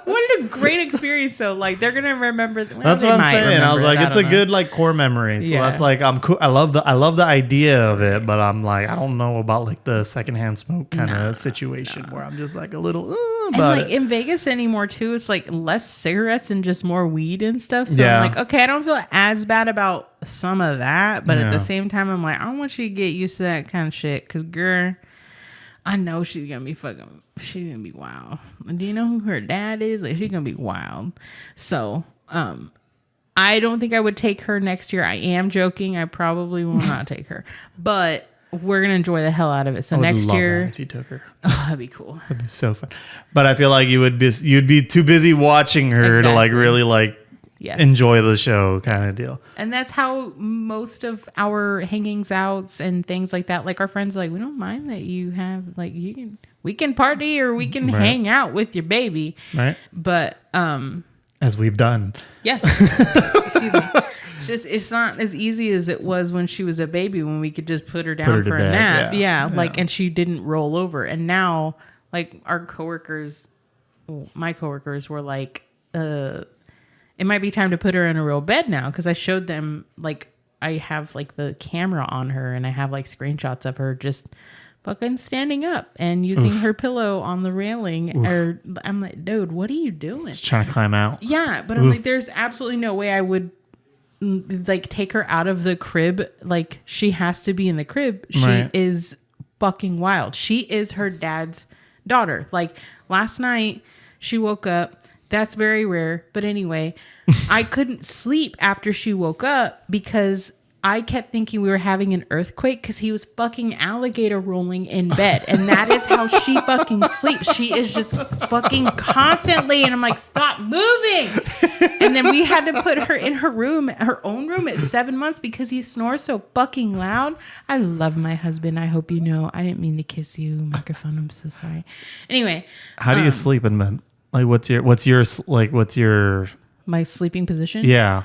What a great experience though. Like they're gonna remember. Well, that's what I'm saying. I was like, it's a good like core memory. So that's like I'm cool. I love the idea of it, but I'm like, I don't know about like the secondhand smoke kind of situation where I'm just like a little and like in Vegas anymore too, it's like less cigarettes and just more weed and stuff. So I'm like, okay, I don't feel as bad about some of that, but at the same time, I'm like, I don't want you to get used to that kind of shit, because girl, I know she's gonna be wild. Do you know who her dad is? Like, she's gonna be wild. So, I don't think I would take her next year. I am joking. I probably will not take her, but we're gonna enjoy the hell out of it. So next year, if you took her, that'd be cool. That'd be so fun. But I feel like you'd be too busy watching her to like really like enjoy the show kind of deal. And that's how most of our hangings outs and things like that, like our friends, like, we don't mind that you have like we can party or we can hang out with your baby, right? But as we've done, yes. Excuse me. It's not as easy as it was when she was a baby, when we could just put her down for a nap. Yeah, like, and she didn't roll over. And now, like, our coworkers, my coworkers were like, it might be time to put her in a real bed now, because I showed them, like, I have like the camera on her and I have like screenshots of her just fucking standing up and using her pillow on the railing. Or I'm like, dude, what are you doing? Just trying to climb out. Yeah, but I'm like, there's absolutely no way I would like take her out of the crib. Like, she has to be in the crib. She is fucking wild. She is her dad's daughter. Like, last night she woke up. That's very rare. But anyway, I couldn't sleep after she woke up because I kept thinking we were having an earthquake, because he was fucking alligator rolling in bed. And that is how she fucking sleeps. She is just fucking constantly. And I'm like, stop moving. And then we had to put her in her room, her own room at 7 months, because he snores so fucking loud. I love my husband. I hope you know. I didn't mean to kiss you. Microphone. I'm so sorry. Anyway. How do you sleep in bed? Like, what's your my sleeping position? Yeah.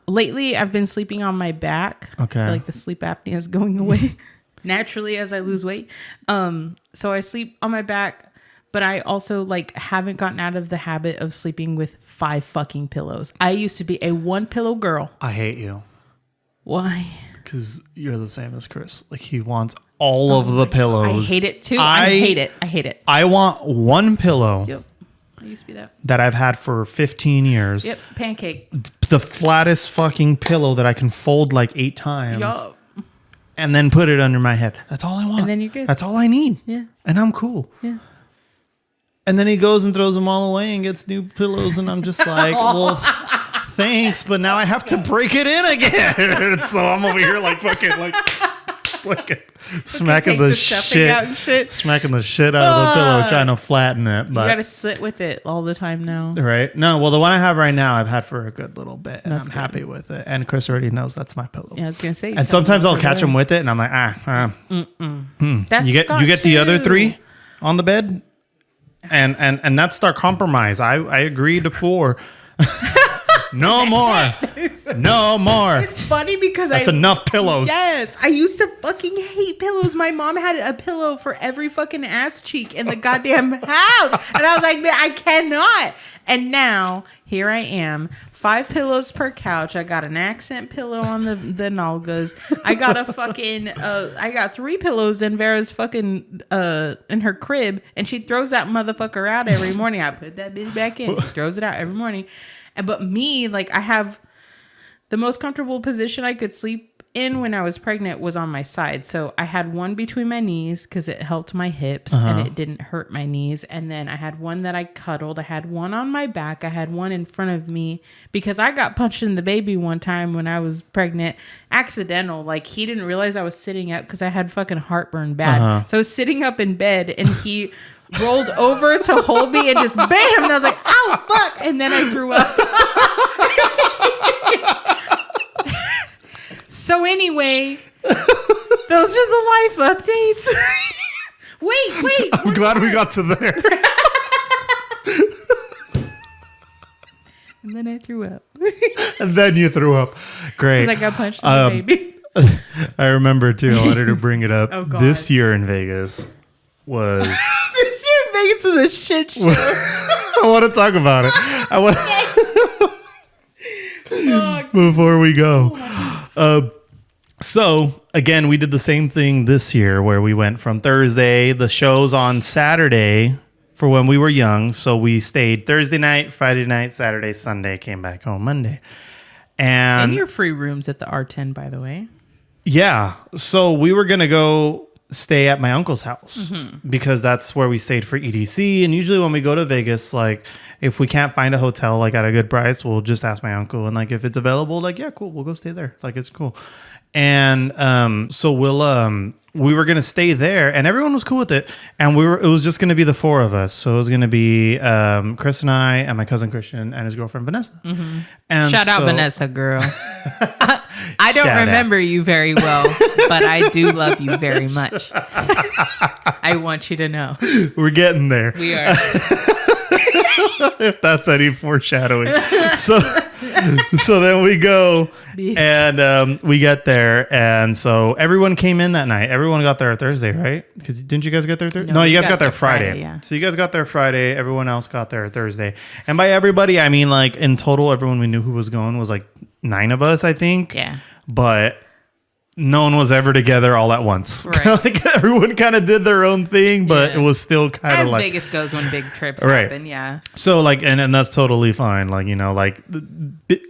Lately I've been sleeping on my back. Okay. I feel like the sleep apnea is going away naturally as I lose weight. So I sleep on my back, but I also like haven't gotten out of the habit of sleeping with 5 fucking pillows. I used to be a 1 pillow girl. I hate you. Why? Because you're the same as Chris. Like, he wants all of the pillows. I hate it too. I hate it. I want 1 pillow. Yep. I used to be that I've had for 15 years. Yep. Pancake. The flattest fucking pillow that I can fold like 8 times. Yup. And then put it under my head. That's all I want. And then you're good. That's all I need. Yeah. And I'm cool. Yeah. And then he goes and throws them all away and gets new pillows. And I'm just like, well, thanks. But now I have to break it in again. So I'm over here like fucking like smacking the shit out of the pillow, trying to flatten it. But you gotta sit with it all the time now, right? No, well, the one I have right now, I've had for a good little bit, and I'm happy with it. And Chris already knows that's my pillow. Yeah, I was gonna say. And sometimes I'll catch him with it, and I'm like, That's you get the other 3 on the bed, and that's our compromise. I agreed to 4. No more. It's funny because that's enough pillows. Yes. I used to fucking hate pillows. My mom had a pillow for every fucking ass cheek in the goddamn house. And I was like, man, I cannot. And now here I am, 5 pillows per couch. I got an accent pillow on the nalgas. I got a fucking, I got 3 pillows in Vera's fucking, in her crib. And she throws that motherfucker out every morning. I put that bitch back in. She throws it out every morning. But me, like, I have the most comfortable position I could sleep in when I was pregnant was on my side. So I had one between my knees because it helped my hips and it didn't hurt my knees. And then I had one that I cuddled. I had one on my back. I had one in front of me because I got punched in the baby one time when I was pregnant. Accidental. Like, he didn't realize I was sitting up because I had fucking heartburn bad. So I was sitting up in bed and he rolled over to hold me and just bam. And I was like, ow, fuck. And then I threw up. So anyway, those are the life updates. Wait. I'm glad we got to there. And then I threw up. And then you threw up. Great. Because I got punched in the baby. I remember too. I wanted to bring it up. Oh, God. This year in Vegas was... This year in Vegas is a shit show. I want to talk about it. Before we go. So again, we did the same thing this year where we went from Thursday, the show's on Saturday for when we were young. So we stayed Thursday night, Friday night, Saturday, Sunday, came back home Monday. And your free rooms at the R10, by the way. Yeah. So we were going to go stay at my uncle's house because that's where we stayed for EDC. And usually when we go to Vegas, like if we can't find a hotel like at a good price, we'll just ask my uncle. And like if it's available, like, yeah, cool, we'll go stay there. Like it's cool. And so we were gonna stay there, and everyone was cool with it. And it was just gonna be the four of us. So it was gonna be Chris and I, and my cousin Christian, and his girlfriend Vanessa. And shout out Vanessa, girl. I don't remember you very well, but I do love you very much. I want you to know. We're getting there. We are. If that's any foreshadowing. So then we go and we get there, and so everyone came in that night. Everyone got there Thursday, right? Because didn't you guys get there Thursday? No, you guys got there Friday. Yeah. So you guys got there Friday. Everyone else got there Thursday. And by everybody, I mean like in total, everyone we knew who was going was like 9 of us, I think. Yeah. But no one was ever together all at once. Right. Like everyone kind of did their own thing, but it was still kind of like Vegas goes when big trips happen. Yeah. So like, and that's totally fine. Like, you know, like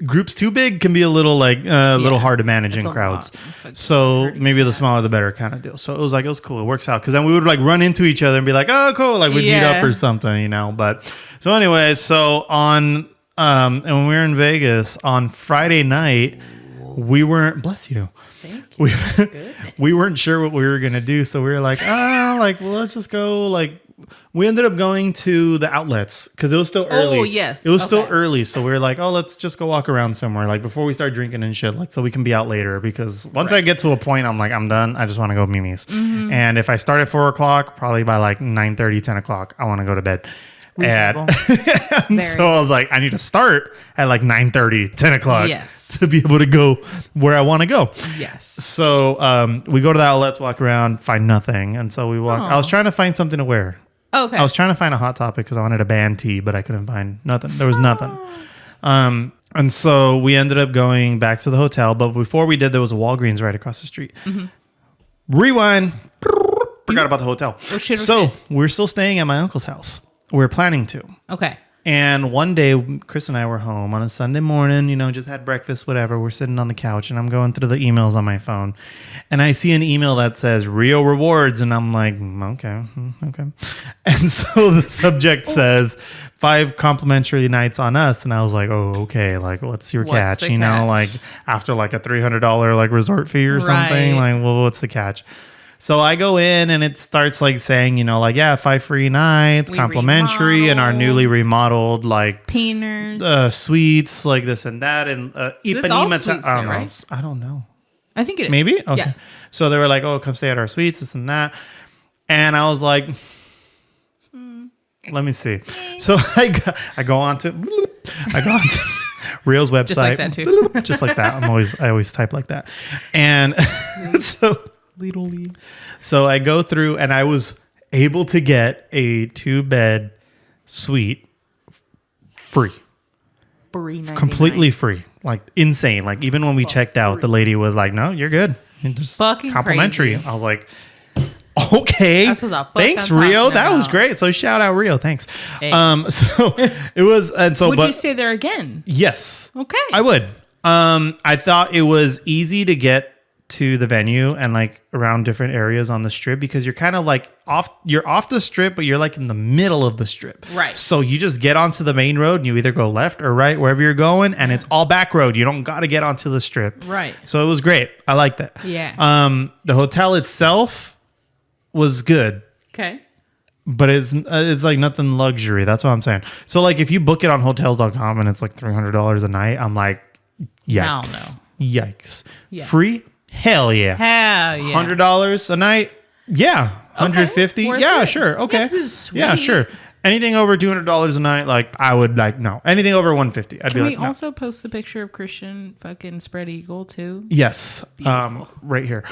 groups too big can be a little like a little hard to manage in crowds. So maybe the smaller the better kind of deal. So it was cool. It works out because then we would like run into each other and be like, oh, cool. Like we'd meet up or something, you know. But so anyway, so on and when we were in Vegas on Friday night, we weren't, bless you. Thank you. We weren't sure what we were going to do. So we were like, well, let's just go. Like, we ended up going to the outlets because it was still early. Oh, yes. It was still early. So we were like, let's just go walk around somewhere, like before we start drinking and shit, like so we can be out later. Because once I get to a point, I'm like, I'm done. I just want to go Mimi's. And if I start at 4 o'clock, probably by like 9:30, 10 o'clock, I want to go to bed. And so I was like, I need to start at like 9:30, 10 o'clock to be able to go where I want to go. Yes. So we go to the outlets, walk around, find nothing. And so we walk. I was trying to find something to wear. Okay. I was trying to find a Hot Topic because I wanted a band tee, but I couldn't find nothing. There was nothing. And so we ended up going back to the hotel. But before we did, there was a Walgreens right across the street. Rewind. Forgot about the hotel. So we're still staying at my uncle's house. We're planning to. Okay. And one day, Chris and I were home on a Sunday morning, you know, just had breakfast, whatever. We're sitting on the couch and I'm going through the emails on my phone. And I see an email that says Rio Rewards. And I'm like, okay. And so the subject says 5 complimentary nights on us. And I was like, oh, okay. Like, what's your catch? You know, like after like a $300 like resort fee or something. Like, well, what's the catch? So I go in and it starts like saying, you know, like, 5 free nights, complimentary, and our newly remodeled like Peeners, suites, like this and that. And Ipanema, I don't know. Right? I don't know. I think it is. Maybe? Okay. Yeah. So they were like, oh, come stay at our suites, this and that. And I was like, let me see. So I go on to Rio's website. Just like that too. Just like that. I always type like that. And so I go through and I was able to get a 2-bed suite free. Completely free. Like insane. Like even when we checked out, the lady was like, no, you're good. Just fucking complimentary. Crazy. I was like, okay. Thanks, Rio. That was great. So shout out Rio. Thanks. Hey. So it was, and so, would you stay there again? Yes. Okay. I would. I thought it was easy to get to the venue and like around different areas on the strip because you're kind of like you're off the strip, but you're like in the middle of the strip. Right. So you just get onto the main road and you either go left or right, wherever you're going. And it's all back road. You don't got to get onto the strip. Right. So it was great. I like that. Yeah. The hotel itself was good. Okay. But it's like nothing luxury. That's what I'm saying. So like if you book it on hotels.com and it's like $300 a night, I'm like, yikes. No. Yikes. Yeah. Free? Hell yeah. Hell yeah. $100 a night? Yeah. 150? Worth Yeah, it. sure. Okay. This is sweet. Yeah, sure. Anything over $200 a night, like I would like no. Anything over 150, I'd be like no. Can we also post the picture of Christian fucking spread eagle too? Yes. Right here.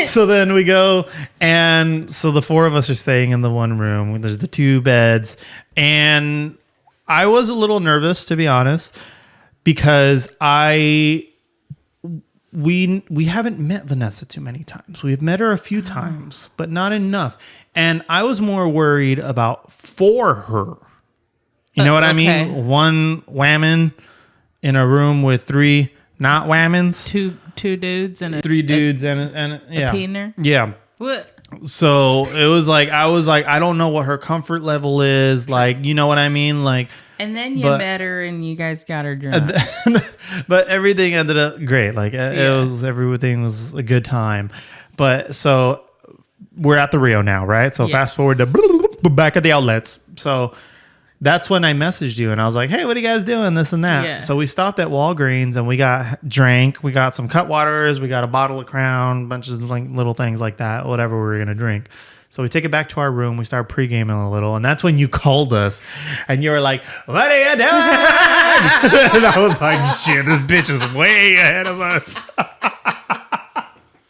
So then we go, and so the four of us are staying in the one room. There's the two beds, and I was a little nervous, to be honest, because we haven't met Vanessa too many times. We've met her a few times, but not enough. And I was more worried about for her. You know what I mean? One whammon in a room with three not whammons. Two dudes and three dudes and yeah. A peener? Yeah. What? So it was like I don't know what her comfort level is. Like, you know what I mean? Like, and then you met her and you guys got her drunk. But everything ended up great. Like everything was a good time. But so we're at the Rio now, right? So fast forward to back at the outlets. So that's when I messaged you and I was like, hey, what are you guys doing? This and that. Yeah. So we stopped at Walgreens and we got some Cutwaters, we got a bottle of Crown, a bunch of like little things like that, whatever we were going to drink. So we take it back to our room. We start pre-gaming a little. And that's when you called us and you were like, what are you doing? And I was like, shit, this bitch is way ahead of us.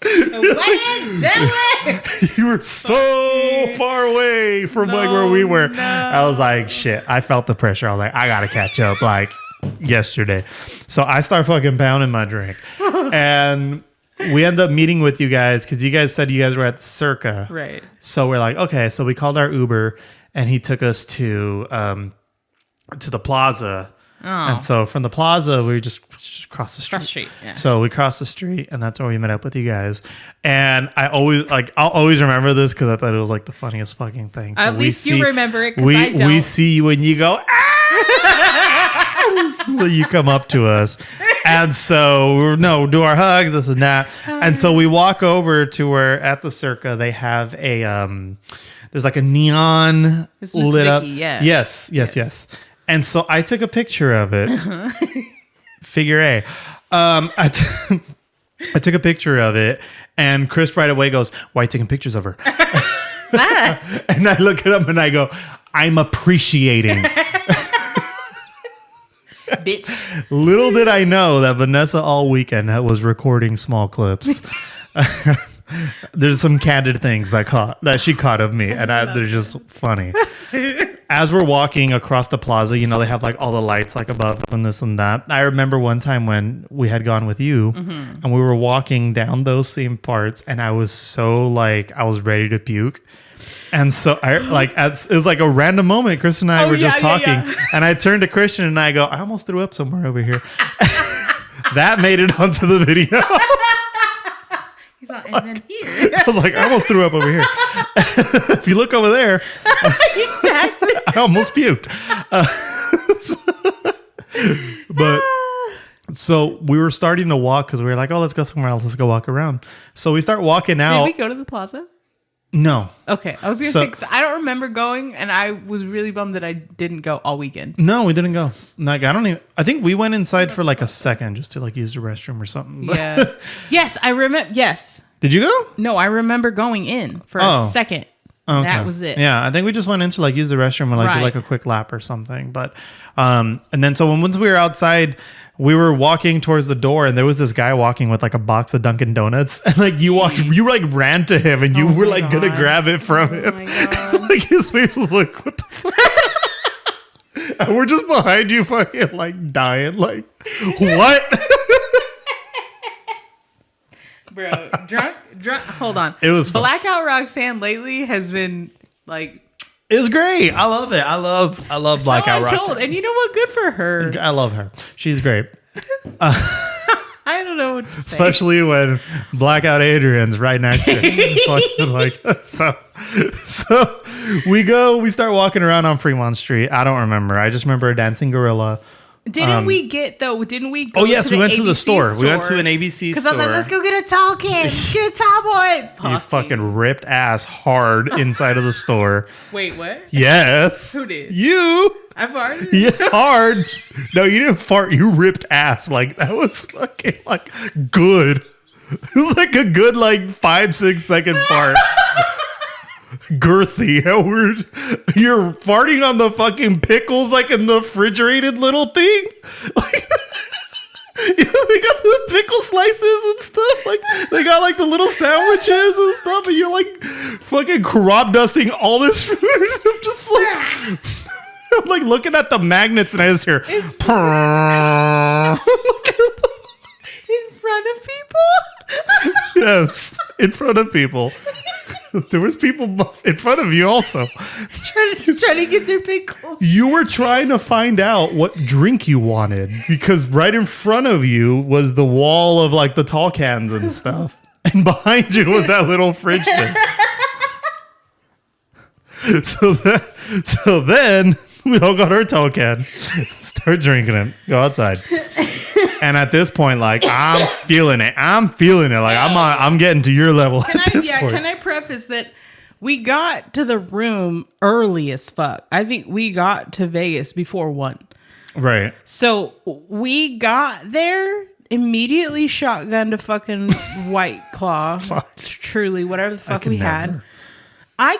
What are you doing? You were so far away from like where we were. No. I was like, shit. I felt the pressure. I was like, I gotta catch up like yesterday. So I start fucking pounding my drink. And we end up meeting with you guys because you guys said you guys were at Circa. Right. So we're like, okay. So we called our Uber and he took us to the plaza. Oh. And so from the plaza, we just crossed the street. Cross street, yeah. So we crossed the street, and that's where we met up with you guys. And I'll always remember this because I thought it was like the funniest fucking thing. So at least you remember it because I don't. We see you when you go, ah! So you come up to us. And so, do our hugs, this and that. And so we walk over to where at the Circa, they have a, there's like a neon lit up. Yeah. Yes. And so I took a picture of it. Figure A. I took a picture of it, and Chris right away goes, why are you taking pictures of her? And I look at him and I go, I'm appreciating. Bitch. Little did I know that Vanessa all weekend was recording small clips. There's some candid things that she caught of me, and they're just funny. As we're walking across the plaza, they have like all the lights like above and this and that. I remember one time when we had gone with you and we were walking down those same parts, and I was so like, I was ready to puke. And so it was like a random moment. Chris and I were just talking and I turned to Christian and I go, I almost threw up somewhere over here. That made it onto the video. He's like, and then here. I was like, I almost threw up over here. If you look over there, exactly. I almost puked. But so we were starting to walk because we were like, oh, let's go somewhere else. Let's go walk around. So we start walking out. Did we go to the plaza? No. Okay. I was going to say, 'cause I don't remember going, and I was really bummed that I didn't go all weekend. No, we didn't go. Like, I think we went inside for like a second just to like use the restroom or something. Yeah. Yes, I remember. Yes. Did you go? No, I remember going in for a second. Okay. That was it. Yeah, I think we just went in to like use the restroom and like do like a quick lap or something. But and then so once we were outside, we were walking towards the door, and there was this guy walking with like a box of Dunkin' Donuts, and like you like ran to him, and you were like gonna grab it from him. Like his face was like, what the fuck? And we're just behind you, fucking like dying. Like what? Bro, drunk. Hold on. It was Blackout Roxanne lately has been like. It's great. I love it. I love Blackout Roxanne. And you know what? Good for her. I love her. She's great. I don't know what to say. Especially when Blackout Adrian's right next to him. Like, so we start walking around on Fremont Street. I don't remember. I just remember a dancing gorilla. Didn't we go Oh, yes, we went to the store. We went to an ABC store. Because I was like, let's go get a tall can. Let's get a tall boy. You fucking ripped ass hard inside of the store. Wait, what? Yes. Who did? You. I farted? Yeah, hard. No, you didn't fart. You ripped ass. Like, that was fucking, like, good. It was like a good, like, 5-6 second fart. Girthy. You're farting on the fucking pickles, like, in the refrigerated little thing. Like, they got the pickle slices and stuff. Like, they got, like, the little sandwiches and stuff. And you're, like, fucking crop dusting all this food. I'm just like... I'm like looking at the magnets and I just hear in front of people. Yes, in front of people. There was people in front of you also. trying to get their pickles. You were trying to find out what drink you wanted because right in front of you was the wall of like the tall cans and stuff, and behind you was that little fridge thing. So then. We all got our tall can, start drinking it, go outside. And at this point, like, I'm feeling it. Like, I'm getting to your level at this point. Can I preface that we got to the room early as fuck? I think we got to Vegas before 1. Right. So we got there, immediately shotgunned a fucking White Claw. Truly, whatever the fuck we had. I'm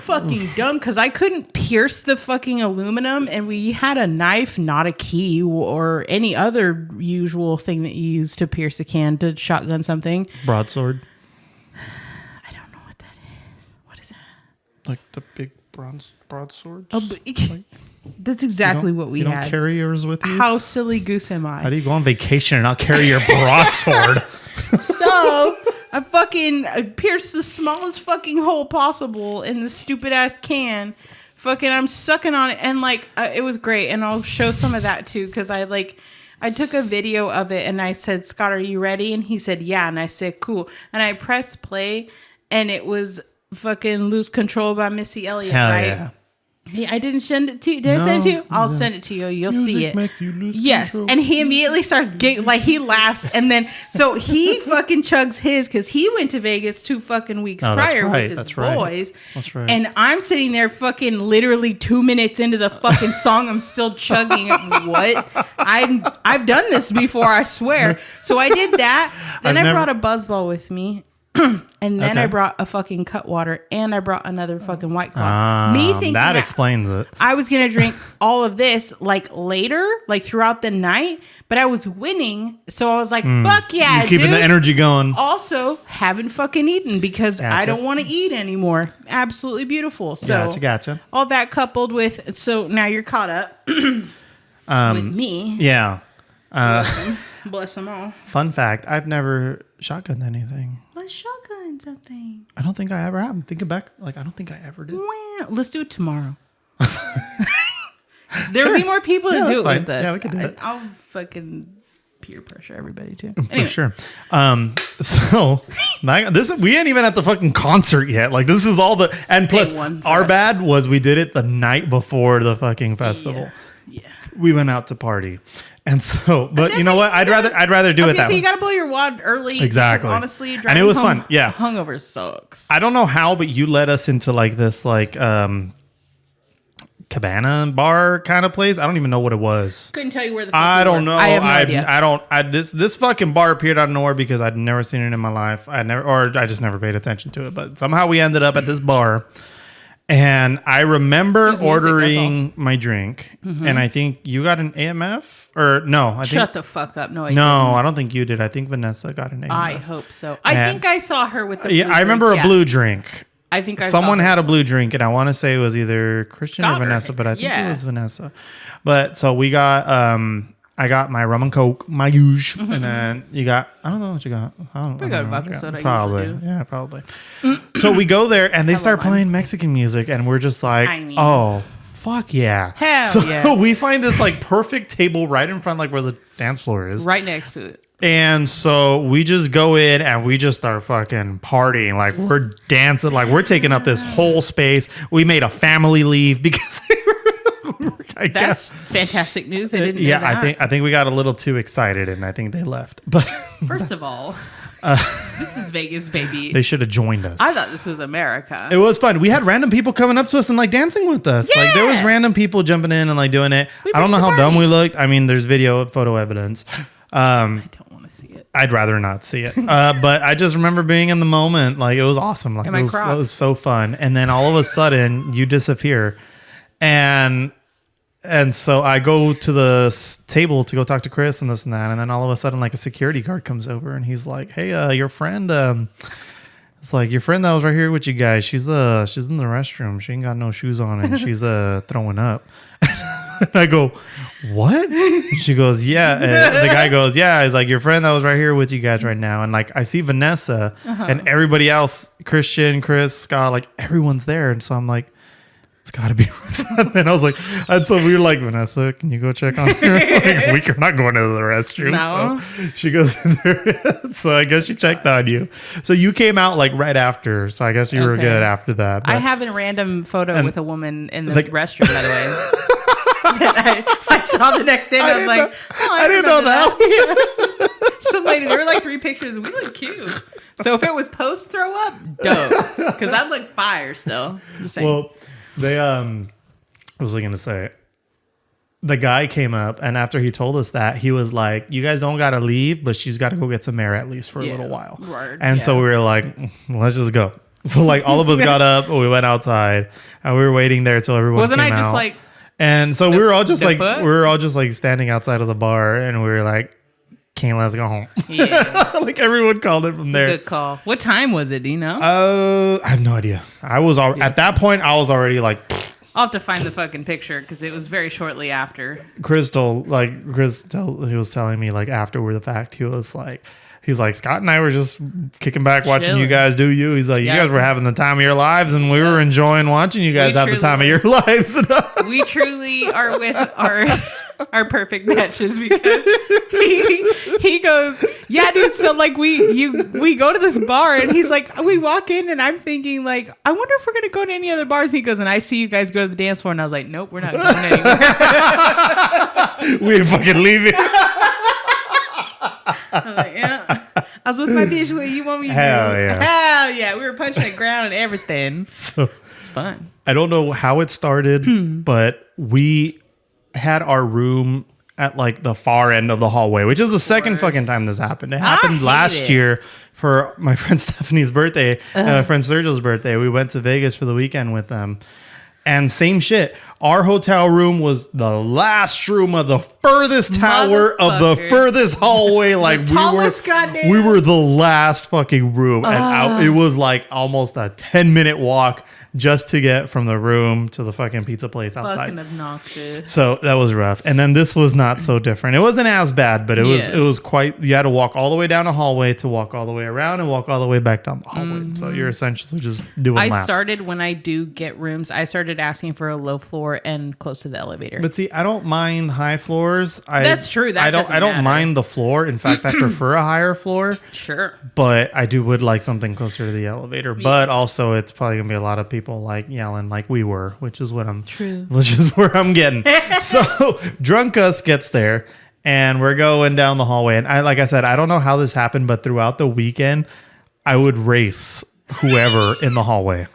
fucking dumb because I couldn't pierce the fucking aluminum, and we had a knife, not a key or any other usual thing that you use to pierce a can to shotgun something. Broadsword. I don't know what that is. What is that? Like the big broadswords? Oh, that's exactly what we had. You don't carry yours with you? How silly goose am I? How do you go on vacation and not carry your broadsword? So... I fucking pierced the smallest fucking hole possible in the stupid ass can. Fucking, I'm sucking on it, and like it was great. And I'll show some of that too, because I took a video of it, and I said, "Scott, are you ready?" And he said, "Yeah." And I said, "Cool." And I pressed play, and it was fucking "Lose Control" by Missy Elliott. Hell right? Yeah. Yeah, I didn't send it to you. Did I send it to you? I'll send it to you. You'll see it. Yes. Control. And he immediately starts like he laughs, and then so he fucking chugs his because he went to Vegas 2 fucking weeks prior with his boys. That's right. And I'm sitting there fucking literally 2 minutes into the fucking song. I'm still chugging. What? I've done this before, I swear. So I did that. Then I brought a buzzball with me. And then I brought a fucking Cutwater, and I brought another fucking White Claw. Me thinking that explains it. I was gonna drink all of this like later, like throughout the night, but I was winning, so I was like, "Fuck yeah, you're keeping the energy going." Also, haven't fucking eaten because I don't want to eat anymore. Absolutely beautiful. So gotcha. All that coupled with, so now you're caught up with me. Yeah. Bless them all. Fun fact: I've never shotgunned anything. Let's shotgun something. I don't think I ever have. Thinking back, like I don't think I ever did. Well, let's do it tomorrow. There'll be more people to do it with us. Yeah, we can do it. I'll fucking peer pressure everybody too. For sure. So we ain't even at the fucking concert yet. Like this is all and plus our bad was we did it the night before the fucking festival. Yeah. We went out to party. And so, but you know what? I'd rather do it that way. You got to blow your wad early. Exactly. Honestly, and it was fun. Yeah. Hungover sucks. I don't know how, but you led us into like this cabana bar kind of place. I don't even know what it was. Couldn't tell you where the fuck I don't know. I have no idea. This fucking bar appeared out of nowhere because I'd never seen it in my life. I just never paid attention to it. But somehow we ended up at this bar. And I remember ordering my drink, and I think you got an AMF or no? Shut the fuck up! No, I don't think you did. I think Vanessa got an AMF. I hope so. I think I saw her with the blue I remember a blue drink. I think someone had a blue drink, and I want to say it was either Christian or Vanessa, but I think it was Vanessa. But so we got I got my rum and coke, my huge, and then you got, I don't know what you got. We got vodka soda. Probably. Yeah, probably. So we go there and they start playing Mexican music and we're just like, oh, fuck yeah. Hell yeah. We find this like perfect table right in front, like where the dance floor is. Right next to it. And so we just go in and we just start fucking partying. Like we're dancing, like we're taking up this whole space. We made a family leave because that's fantastic news. I didn't know that. I think we got a little too excited and I think they left. But first of all, this is Vegas, baby. They should have joined us. I thought this was America. It was fun. We had random people coming up to us and like dancing with us. Yeah. Like there was random people jumping in and like doing it. I don't know how dumb we looked. I mean, there's photo evidence. I don't want to see it. I'd rather not see it. But I just remember being in the moment. Like it was awesome. Like it was so fun. And then all of a sudden you disappear. And so I go to the table to go talk to Chris and this and that. And then all of a sudden, like a security guard comes over and he's like, hey, your friend, it's like your friend that was right here with you guys. She's in the restroom. She ain't got no shoes on and she's throwing up. And I go, what? And she goes, yeah. And the guy goes, yeah. He's like, your friend that was right here with you guys right now. And like, I see Vanessa and everybody else, Christian, Chris, Scott, like everyone's there. And so I'm like, it's got to be Roxanne. And I was like, and so we were like, Vanessa, can you go check on her? Like, we're not going to the restroom. No. So she goes in there. So I guess she checked on you. So you came out like right after. So I guess you were good after that. But I have a random photo with a woman in the restroom, by the way. I saw the next day and I was like, I didn't know that. Yeah. Some lady, there were like 3 pictures and we look cute. So if it was post throw up, dope. Because I'd look fire still. Just saying. Well, they what was I gonna say? The guy came up and after he told us that, he was like, you guys don't gotta leave, but she's gotta go get some air at least for a little while. And so we were like, let's just go. So like all of us got up, we went outside and we were waiting there till everyone came out. Wasn't I just like, and so we were all just like standing outside of the bar and we were like, Kane, let's go home. Yeah. Like everyone called it from there. Good call. What time was it? Do you know? I have no idea. I was at that point. I was already like. I'll have to find the fucking picture because it was very shortly after. Chris he was telling me like after the fact, he's like, Scott and I were just kicking back watching you guys do you. He's like, you guys were having the time of your lives and we were enjoying watching you guys have the time of your lives. We truly are with our perfect matches because he goes, yeah, dude. So like we go to this bar and he's like, we walk in and I'm thinking like, I wonder if we're gonna go to any other bars. He goes, and I see you guys go to the dance floor and I was like, nope, we're not going anywhere. We ain't fucking leaving. I was like, yeah. I was with my bitch. What you want me to do? Yeah. Hell yeah. We were punching the ground and everything. So it's fun. I don't know how it started, but we had our room at like the far end of the hallway, which is the second fucking time this happened. It happened last year for my friend Stephanie's birthday, my friend Sergio's birthday. We went to Vegas for the weekend with them. And same shit. Our hotel room was the last room of the furthest tower of the furthest hallway. Like we were the last fucking room. And it was like almost a 10-minute walk just to get from the room to the fucking pizza place outside. Fucking obnoxious. So that was rough. And then this was not so different. It wasn't as bad, but it was quite, you had to walk all the way down a hallway to walk all the way around and walk all the way back down the hallway. Mm-hmm. So you're essentially just doing laps. I started when I do get rooms, I started asking for a low floor and close to the elevator. But see, I don't mind high floors. That's true. I don't mind the floor. In fact, I prefer a higher floor. Sure. But I would like something closer to the elevator. Yeah. But also it's probably gonna be a lot of people like yelling like we were, which is where I'm getting. So drunk Gus gets there and we're going down the hallway. And like I said, I don't know how this happened, but throughout the weekend, I would race whoever in the hallway.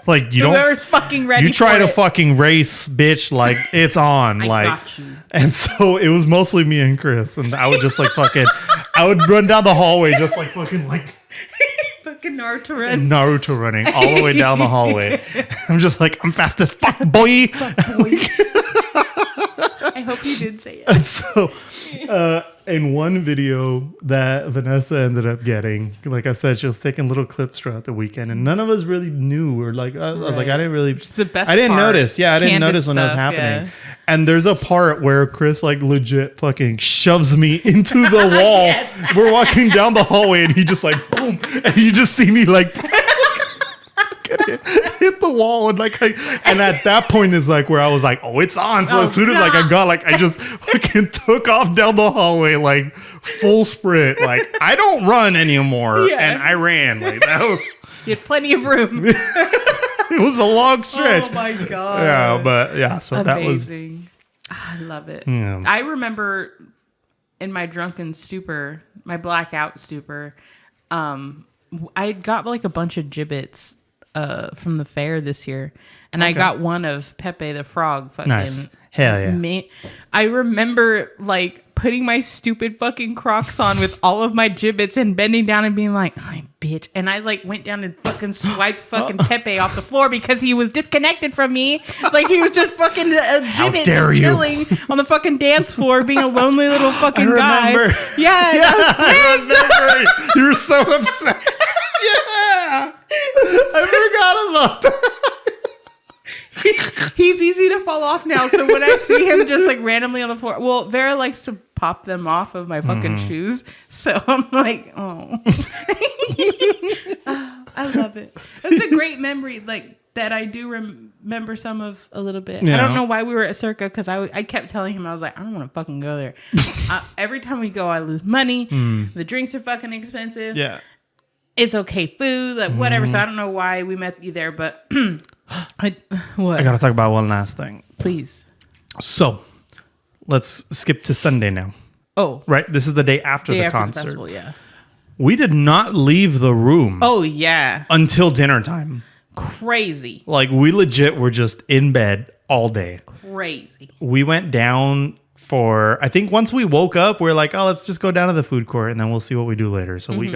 Like you Whoever's fucking ready. You try to fucking race, bitch. Like it's on. Got you. And so it was mostly me and Chris, and I would just like fucking. I would run down the hallway, just like fucking like. Fucking Naruto running all the way down the hallway. I'm just like, I'm fast as fuck, boy. I hope you did say it. And so, in one video that Vanessa ended up getting, like I said, she was taking little clips throughout the weekend, and none of us really knew. Or like, I was like, I didn't really. It's the best. I didn't part. notice. Yeah, I didn't notice when it was happening. Yeah. And there's a part where Chris like legit fucking shoves me into the wall. Yes. We're walking down the hallway, and he just like boom, and you just see me like. hit the wall and and at that point is like where I was like, oh, it's on. So as soon as I got I just fucking took off down the hallway like full sprint. Like I don't run anymore, and I ran like that was. You had plenty of room. It was a long stretch. Oh my god. Yeah, but yeah, so amazing. I love it. Yeah. I remember in my drunken stupor, my blackout stupor, I got like a bunch of gibbets from the fair this year, and I got one of Pepe the Frog. Fucking nice. Hell yeah. I remember like putting my stupid fucking Crocs on with all of my gibbets and bending down and being like, "Hi, bitch!" And I like went down and fucking swiped fucking Pepe off the floor because he was disconnected from me. Like he was just fucking a gibbet just chilling on the fucking dance floor, being a lonely little fucking guy. Yeah, I remember. You were so upset. Yeah, I forgot about that. He's easy to fall off now, so when I see him just like randomly on the floor, well, Vera likes to pop them off of my fucking shoes, so I'm like, oh. I love it. It's a great memory, like that I do remember some of a little bit. Yeah. I don't know why we were at Circa, because I kept telling him, I was like, I don't want to fucking go there. Every time we go, I lose money. The drinks are fucking expensive. Yeah. It's okay food, like whatever. So I don't know why we met you there, but I gotta talk about one last thing. Please. So let's skip to Sunday now. Oh. Right? This is the day after the concert. The festival, yeah. We did not leave the room. Oh, yeah. Until dinner time. Crazy. Like we legit were just in bed all day. Crazy. We went down for, I think once we woke up, we were like, oh, let's just go down to the food court and then we'll see what we do later. So we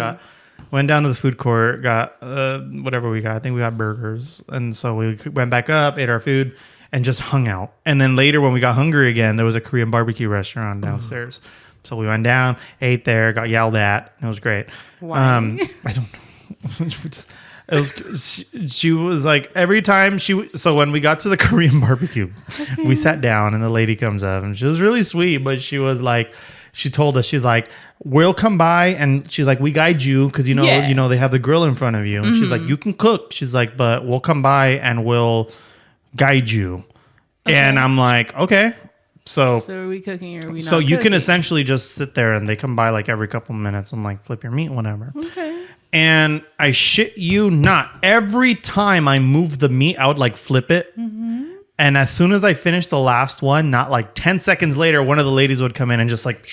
went down to the food court, got whatever we got. I think we got burgers. And so we went back up, ate our food, and just hung out. And then later when we got hungry again, there was a Korean barbecue restaurant downstairs. So we went down, ate there, got yelled at. It was great. Why? I don't know. She was like, every time so when we got to the Korean barbecue, we sat down and the lady comes up and she was really sweet, but she was like, she told us, she's like, we'll come by, and she's like, we guide you because you know they have the grill in front of you, and she's like, you can cook. She's like, but we'll come by and we'll guide you. Okay. And I'm like, okay. So are we cooking or are we not? So you cooking? can essentially just sit there and they come by like every couple of minutes and like flip your meat, whatever. Okay. And I shit you not, every time I move the meat, I would like flip it. And as soon as I finished the last one, not like 10 seconds later, one of the ladies would come in and just like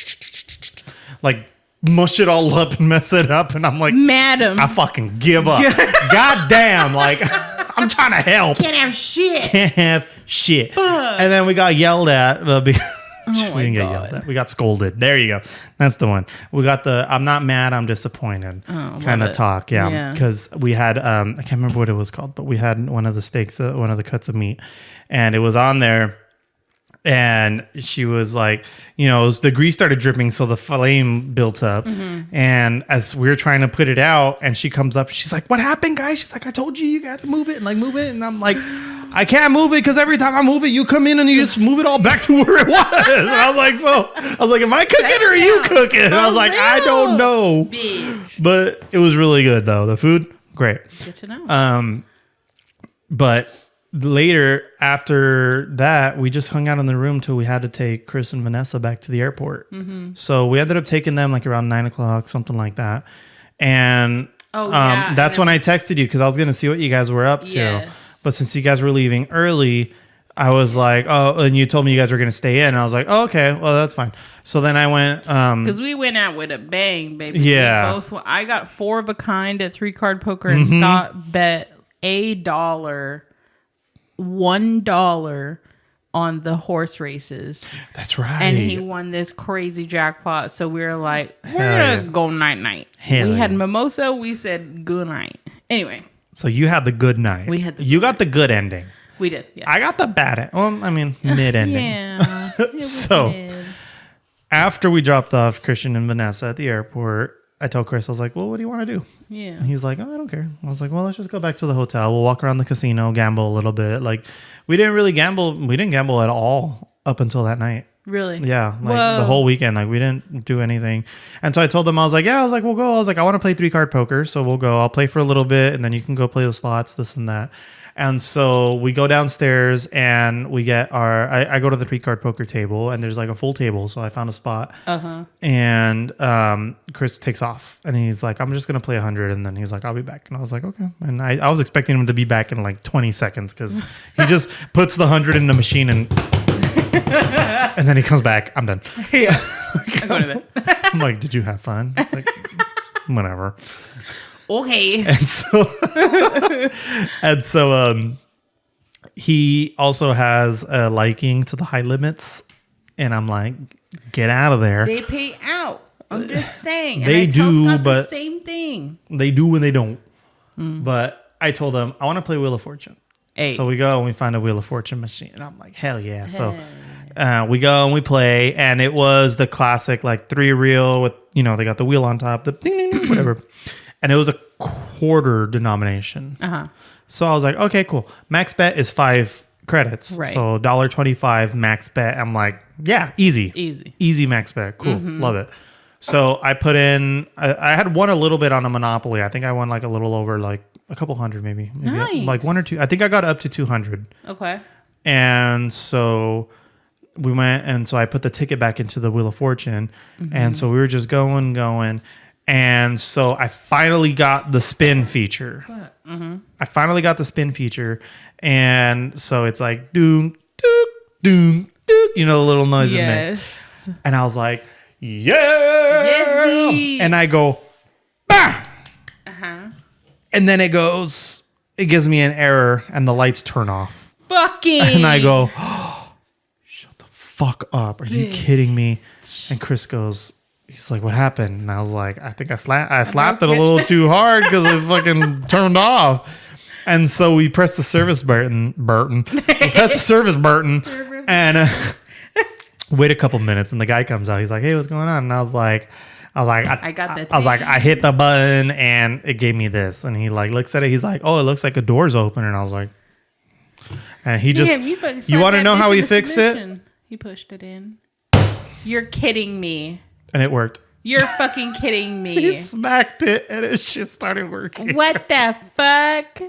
mush it all up and mess it up. And I'm like, madam, I fucking give up. God damn. Like, I'm trying to help. Can't have shit. And then we got yelled at because we didn't get yelled at. We got scolded. There you go. That's the one. We got the I'm not mad, I'm disappointed kind of talk. Yeah. Because we had, I can't remember what it was called, but we had one of the steaks, one of the cuts of meat, and it was on there. And she was like, the grease started dripping, so the flame built up. And as we were trying to put it out, and she comes up, she's like, "What happened, guys?" She's like, "I told you got to move it and like move it." And I'm like, "I can't move it because every time I move it, you come in and you just move it all back to where it was." And I was like, "Am I cooking or are you cooking?" And I was like, "I don't know." Bitch. But it was really good though. The food, great. Good to know. But later, after that, we just hung out in the room till we had to take Chris and Vanessa back to the airport. So we ended up taking them like around 9:00, something like that. And that's when I texted you because I was going to see what you guys were up to. Yes. But since you guys were leaving early, I was like, oh, and you told me you guys were going to stay in. And I was like, oh, okay, well, that's fine. So then I went. Because we went out with a bang, baby. Yeah. I got 4 of a kind at 3-card poker, and Scott bet $1 on the horse races. That's right. And he won this crazy jackpot. So we were like, we're going to go night. We had mimosa. We said good night. Anyway. So you had the good night. You got the good ending. We did, yes. I got the bad end. Well, I mean, mid ending. Yeah. So after we dropped off Christian and Vanessa at the airport, I told Chris, I was like, well, what do you want to do? Yeah. And he's like, oh, I don't care. I was like, well, let's just go back to the hotel. We'll walk around the casino, gamble a little bit. Like, we didn't really gamble. We didn't gamble at all up until that night. Really? Yeah. Like the whole weekend. Like we didn't do anything. And so I told them, I was like, we'll go. I was like, I want to play 3-card poker. So we'll go. I'll play for a little bit and then you can go play the slots, this and that. And so we go downstairs and we get I go to the 3-card poker table and there's like a full table. So I found a spot. And Chris takes off and he's like, I'm just going to play 100. And then he's like, I'll be back. And I was like, okay. And I was expecting him to be back in like 20 seconds because he just puts the 100 in the machine and then he comes back. I'm done. Yeah. I'm going to bed. I'm like, did you have fun? It's like, whatever. Okay. And so he also has a liking to the high limits. And I'm like, get out of there. They pay out. I'm just saying. They do, but the same thing. They do when they don't. But I told them, I want to play Wheel of Fortune. Hey. So we go and we find a Wheel of Fortune machine. And I'm like, hell yeah. So we go and we play. And it was the classic, like 3-reel with, they got the wheel on top, the ding, ding, ding, whatever. And it was a quarter denomination. So I was like, okay, cool. Max bet is 5 credits. Right. So $1.25 max bet. I'm like, yeah, easy max bet. Cool. Love it. So I put in, I had won a little bit on a Monopoly. I think I won like a little over like a couple hundred, maybe nice. Like 1 or 2. I think I got up to 200. Okay. And so we went, and so I put the ticket back into the Wheel of Fortune. And so we were just going. And so I finally got the spin feature. I finally got the spin feature. And so it's like, doom, doom, doom, doom, the little noise it makes. And I was like, yeah. Yes, and I go, bah. And then it gives me an error and the lights turn off. Fucking. And I go, oh, shut the fuck up. Are you kidding me? And Chris goes, he's like, what happened? And I was like, I think I slapped it a little too hard because it fucking turned off. And so we pressed the service button. We pressed the service button and wait a couple minutes. And the guy comes out. He's like, hey, what's going on? And I was like, I got that. I was like, I hit the button and it gave me this. And he like looks at it. He's like, oh, it looks like a door's open. And I was like, and he just, you want to know how he fixed it? He pushed it in. You're kidding me. And it worked. You're fucking kidding me. He smacked it and it just started working. What the fuck?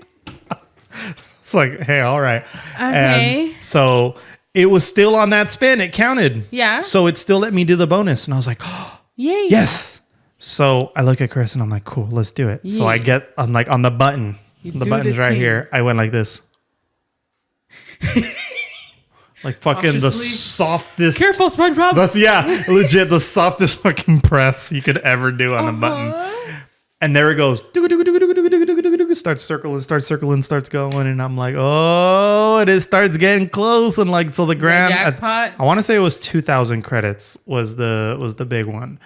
It's like, hey, all right. Okay. And so it was still on that spin. It counted. Yeah. So it still let me do the bonus. And I was like, oh, yay. Yes. So I look at Chris and I'm like, cool, let's do it. Yay. So I get on the button. The button's right here. I went like this. Like fucking the softest. Careful, SpongeBob. That's legit the softest fucking press you could ever do on a button. And there it goes. Starts circling, starts going, and I'm like, oh, it starts getting close, and like so the grand jackpot. I want to say it was 2,000 credits was the big one.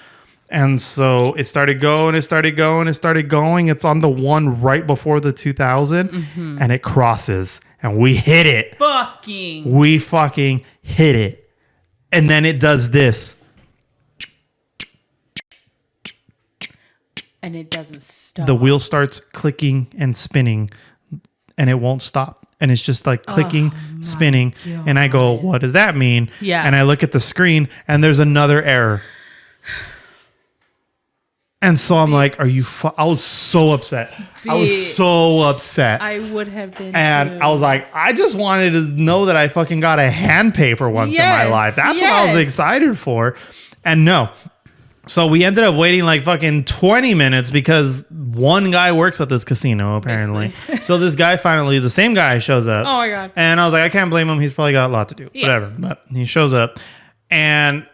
And so it started going. It's on the one right before the 2,000, and it crosses, and we hit it. We fucking hit it, and then it does this, and it doesn't stop. The wheel starts clicking and spinning, and it won't stop. And it's just like clicking, spinning, God. And I go, "What does that mean?" Yeah. And I look at the screen, and there's another error. And so I'm like, are you... I was so upset. I was so upset. I would have been And too. I was like, I just wanted to know that I fucking got a hand pay for once in my life. That's what I was excited for. And no. So we ended up waiting like fucking 20 minutes because one guy works at this casino, apparently. So this guy finally, the same guy shows up. Oh my God. And I was like, I can't blame him. He's probably got a lot to do. Yeah. Whatever. But he shows up. And...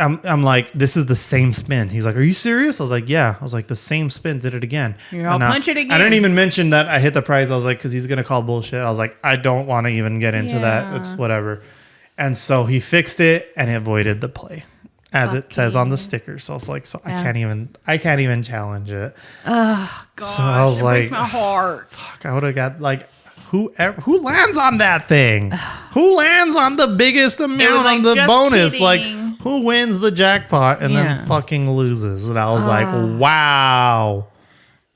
I'm like, this is the same spin. He's like, are you serious? I was like, yeah. I was like, the same spin did it again. I'll punch it again. I didn't even mention that I hit the prize. I was like, because he's going to call bullshit. I was like, I don't want to even get into that. It's whatever. And so he fixed it and it voided the play as it says on the sticker. So I was like, I can't even challenge it. Oh, God. So I was like, breaks my heart. Fuck, I would have got like, who lands on that thing? Who lands on the biggest amount on the bonus? Kidding. Like, who wins the jackpot and then fucking loses? And I was like, wow.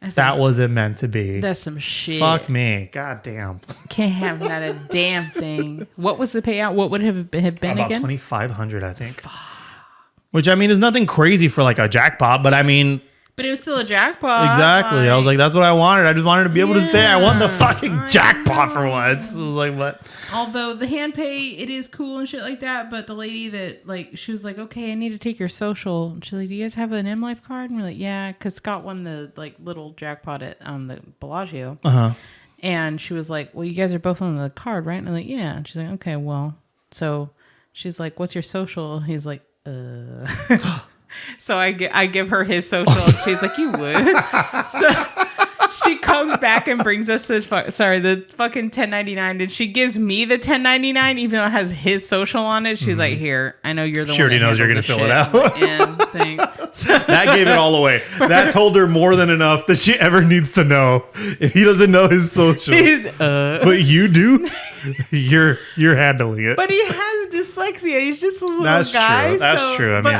That wasn't meant to be. That's some shit. Fuck me. God damn. Can't have that a damn thing. What was the payout? What would have been about again? $2,500, I think. Which, I mean, is nothing crazy for like a jackpot, but I mean... But it was still a jackpot. Exactly. I was like, that's what I wanted. I just wanted to be able to say I won the fucking jackpot for once. I was like, what? Although the hand pay, it is cool and shit like that. But the lady that, like, she was like, okay, I need to take your social. And she's like, do you guys have an M Life card? And we're like, yeah. Because Scott won the, like, little jackpot at the Bellagio. Uh-huh. And she was like, well, you guys are both on the card, right? And I'm like, yeah. And she's like, okay, well. So she's like, what's your social? He's like, So I give her his social. She's like, you would. So she comes back and brings us the fucking 1099, and she gives me the 1099 even though it has his social on it. She's like, here, I know you're the one. She already knows you're gonna fill it out. Like, yeah, thanks. So that gave it all away. That told her more than enough that she ever needs to know. If he doesn't know his social, but you do, you're handling it. But he has dyslexia. He's just a little guy. True. That's true. I mean,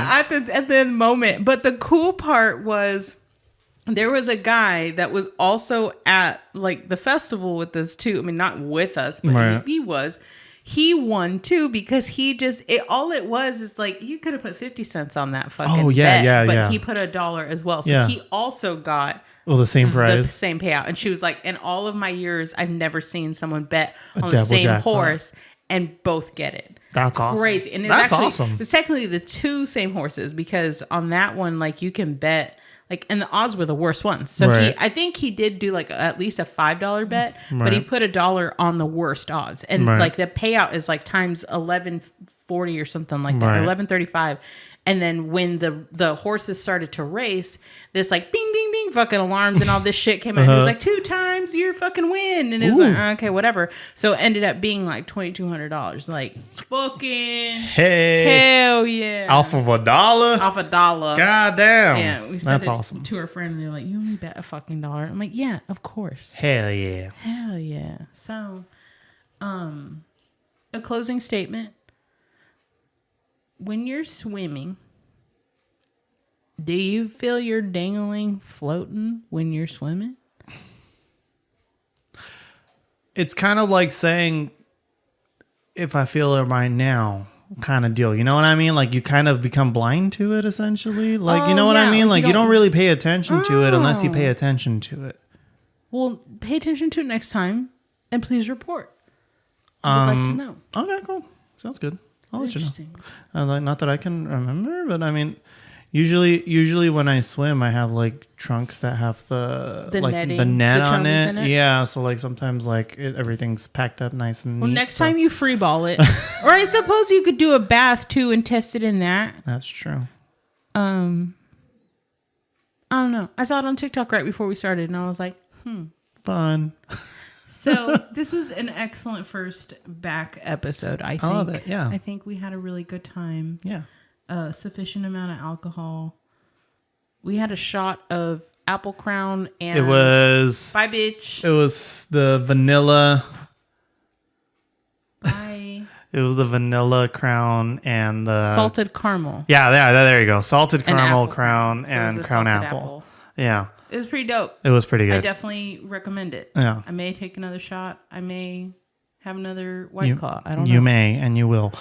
at the moment. But the cool part was there was a guy that was also at like the festival with us too. I mean, not with us, but right. he was. He won too because all it was is like you could have put 50 cents on that fucking bet, but he put $1 as well. So he also got the same prize, the same payout. And she was like, in all of my years, I've never seen someone bet on the same horse and both get it. That's awesome. Crazy. And that's awesome. It's technically the two same horses because on that one, like you can bet. Like, and the odds were the worst ones. So I think he did do like at least a $5 bet, but he put $1 on the worst odds. And like the payout is like times 1140 or something like that, or 1135. And then when the horses started to race, this like bing, bing, bing fucking alarms and all this shit came out. It was like 2 times your fucking win. And it's like, okay, whatever. So it ended up being like $2,200. Like fucking hell yeah. Off of $1? Off $1. God damn. Yeah. We That's awesome. To our friend, and they're like, you only bet a fucking $1. I'm like, yeah, of course. Hell yeah. Hell yeah. So, a closing statement. When you're swimming, do you feel your dangling floating when you're swimming? It's kind of like saying, if I feel it right now, kind of deal. You know what I mean? Like you kind of become blind to it, essentially. Like, you know what I mean? Like you don't really pay attention to it unless you pay attention to it. Well, pay attention to it next time and please report. I'd like to know. Okay, cool. Sounds good. I'll let you know. Not that I can remember, but I mean, usually when I swim, I have like trunks that have the netting, the net on it. Yeah, so like sometimes like everything's packed up nice and neat. Well, next time you free ball it, or I suppose you could do a bath too and test it in that. That's true. I don't know. I saw it on TikTok right before we started, and I was like, fun. So this was an excellent first back episode, I think. I love it, yeah. I think we had a really good time. Yeah. Sufficient amount of alcohol. We had a shot of Apple Crown and... It was... Bye, bitch. It was the vanilla... Bye. It was the vanilla Crown and the... Salted caramel. Yeah, there you go. Salted caramel Crown and Crown apple. Yeah. It was pretty dope. It was pretty good. I definitely recommend it. Yeah. I may take another shot. I may have another White Claw. I don't know. You may and you will.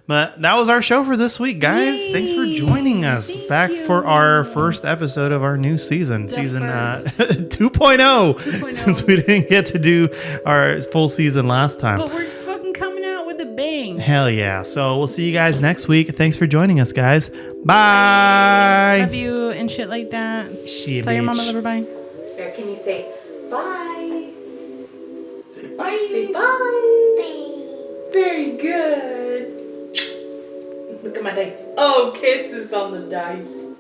But that was our show for this week, guys. Yay. Thanks for joining us back for our first episode of our new season, season 2.0, since we didn't get to do our full season last time. But we're fucking coming out with a bang. Hell yeah. So we'll see you guys next week. Thanks for joining us, guys. Bye. Love you and shit like that. Tell your mama love her bye. Or can you say bye? Say bye. Say bye. Very good. Look at my dice. Oh, kisses on the dice.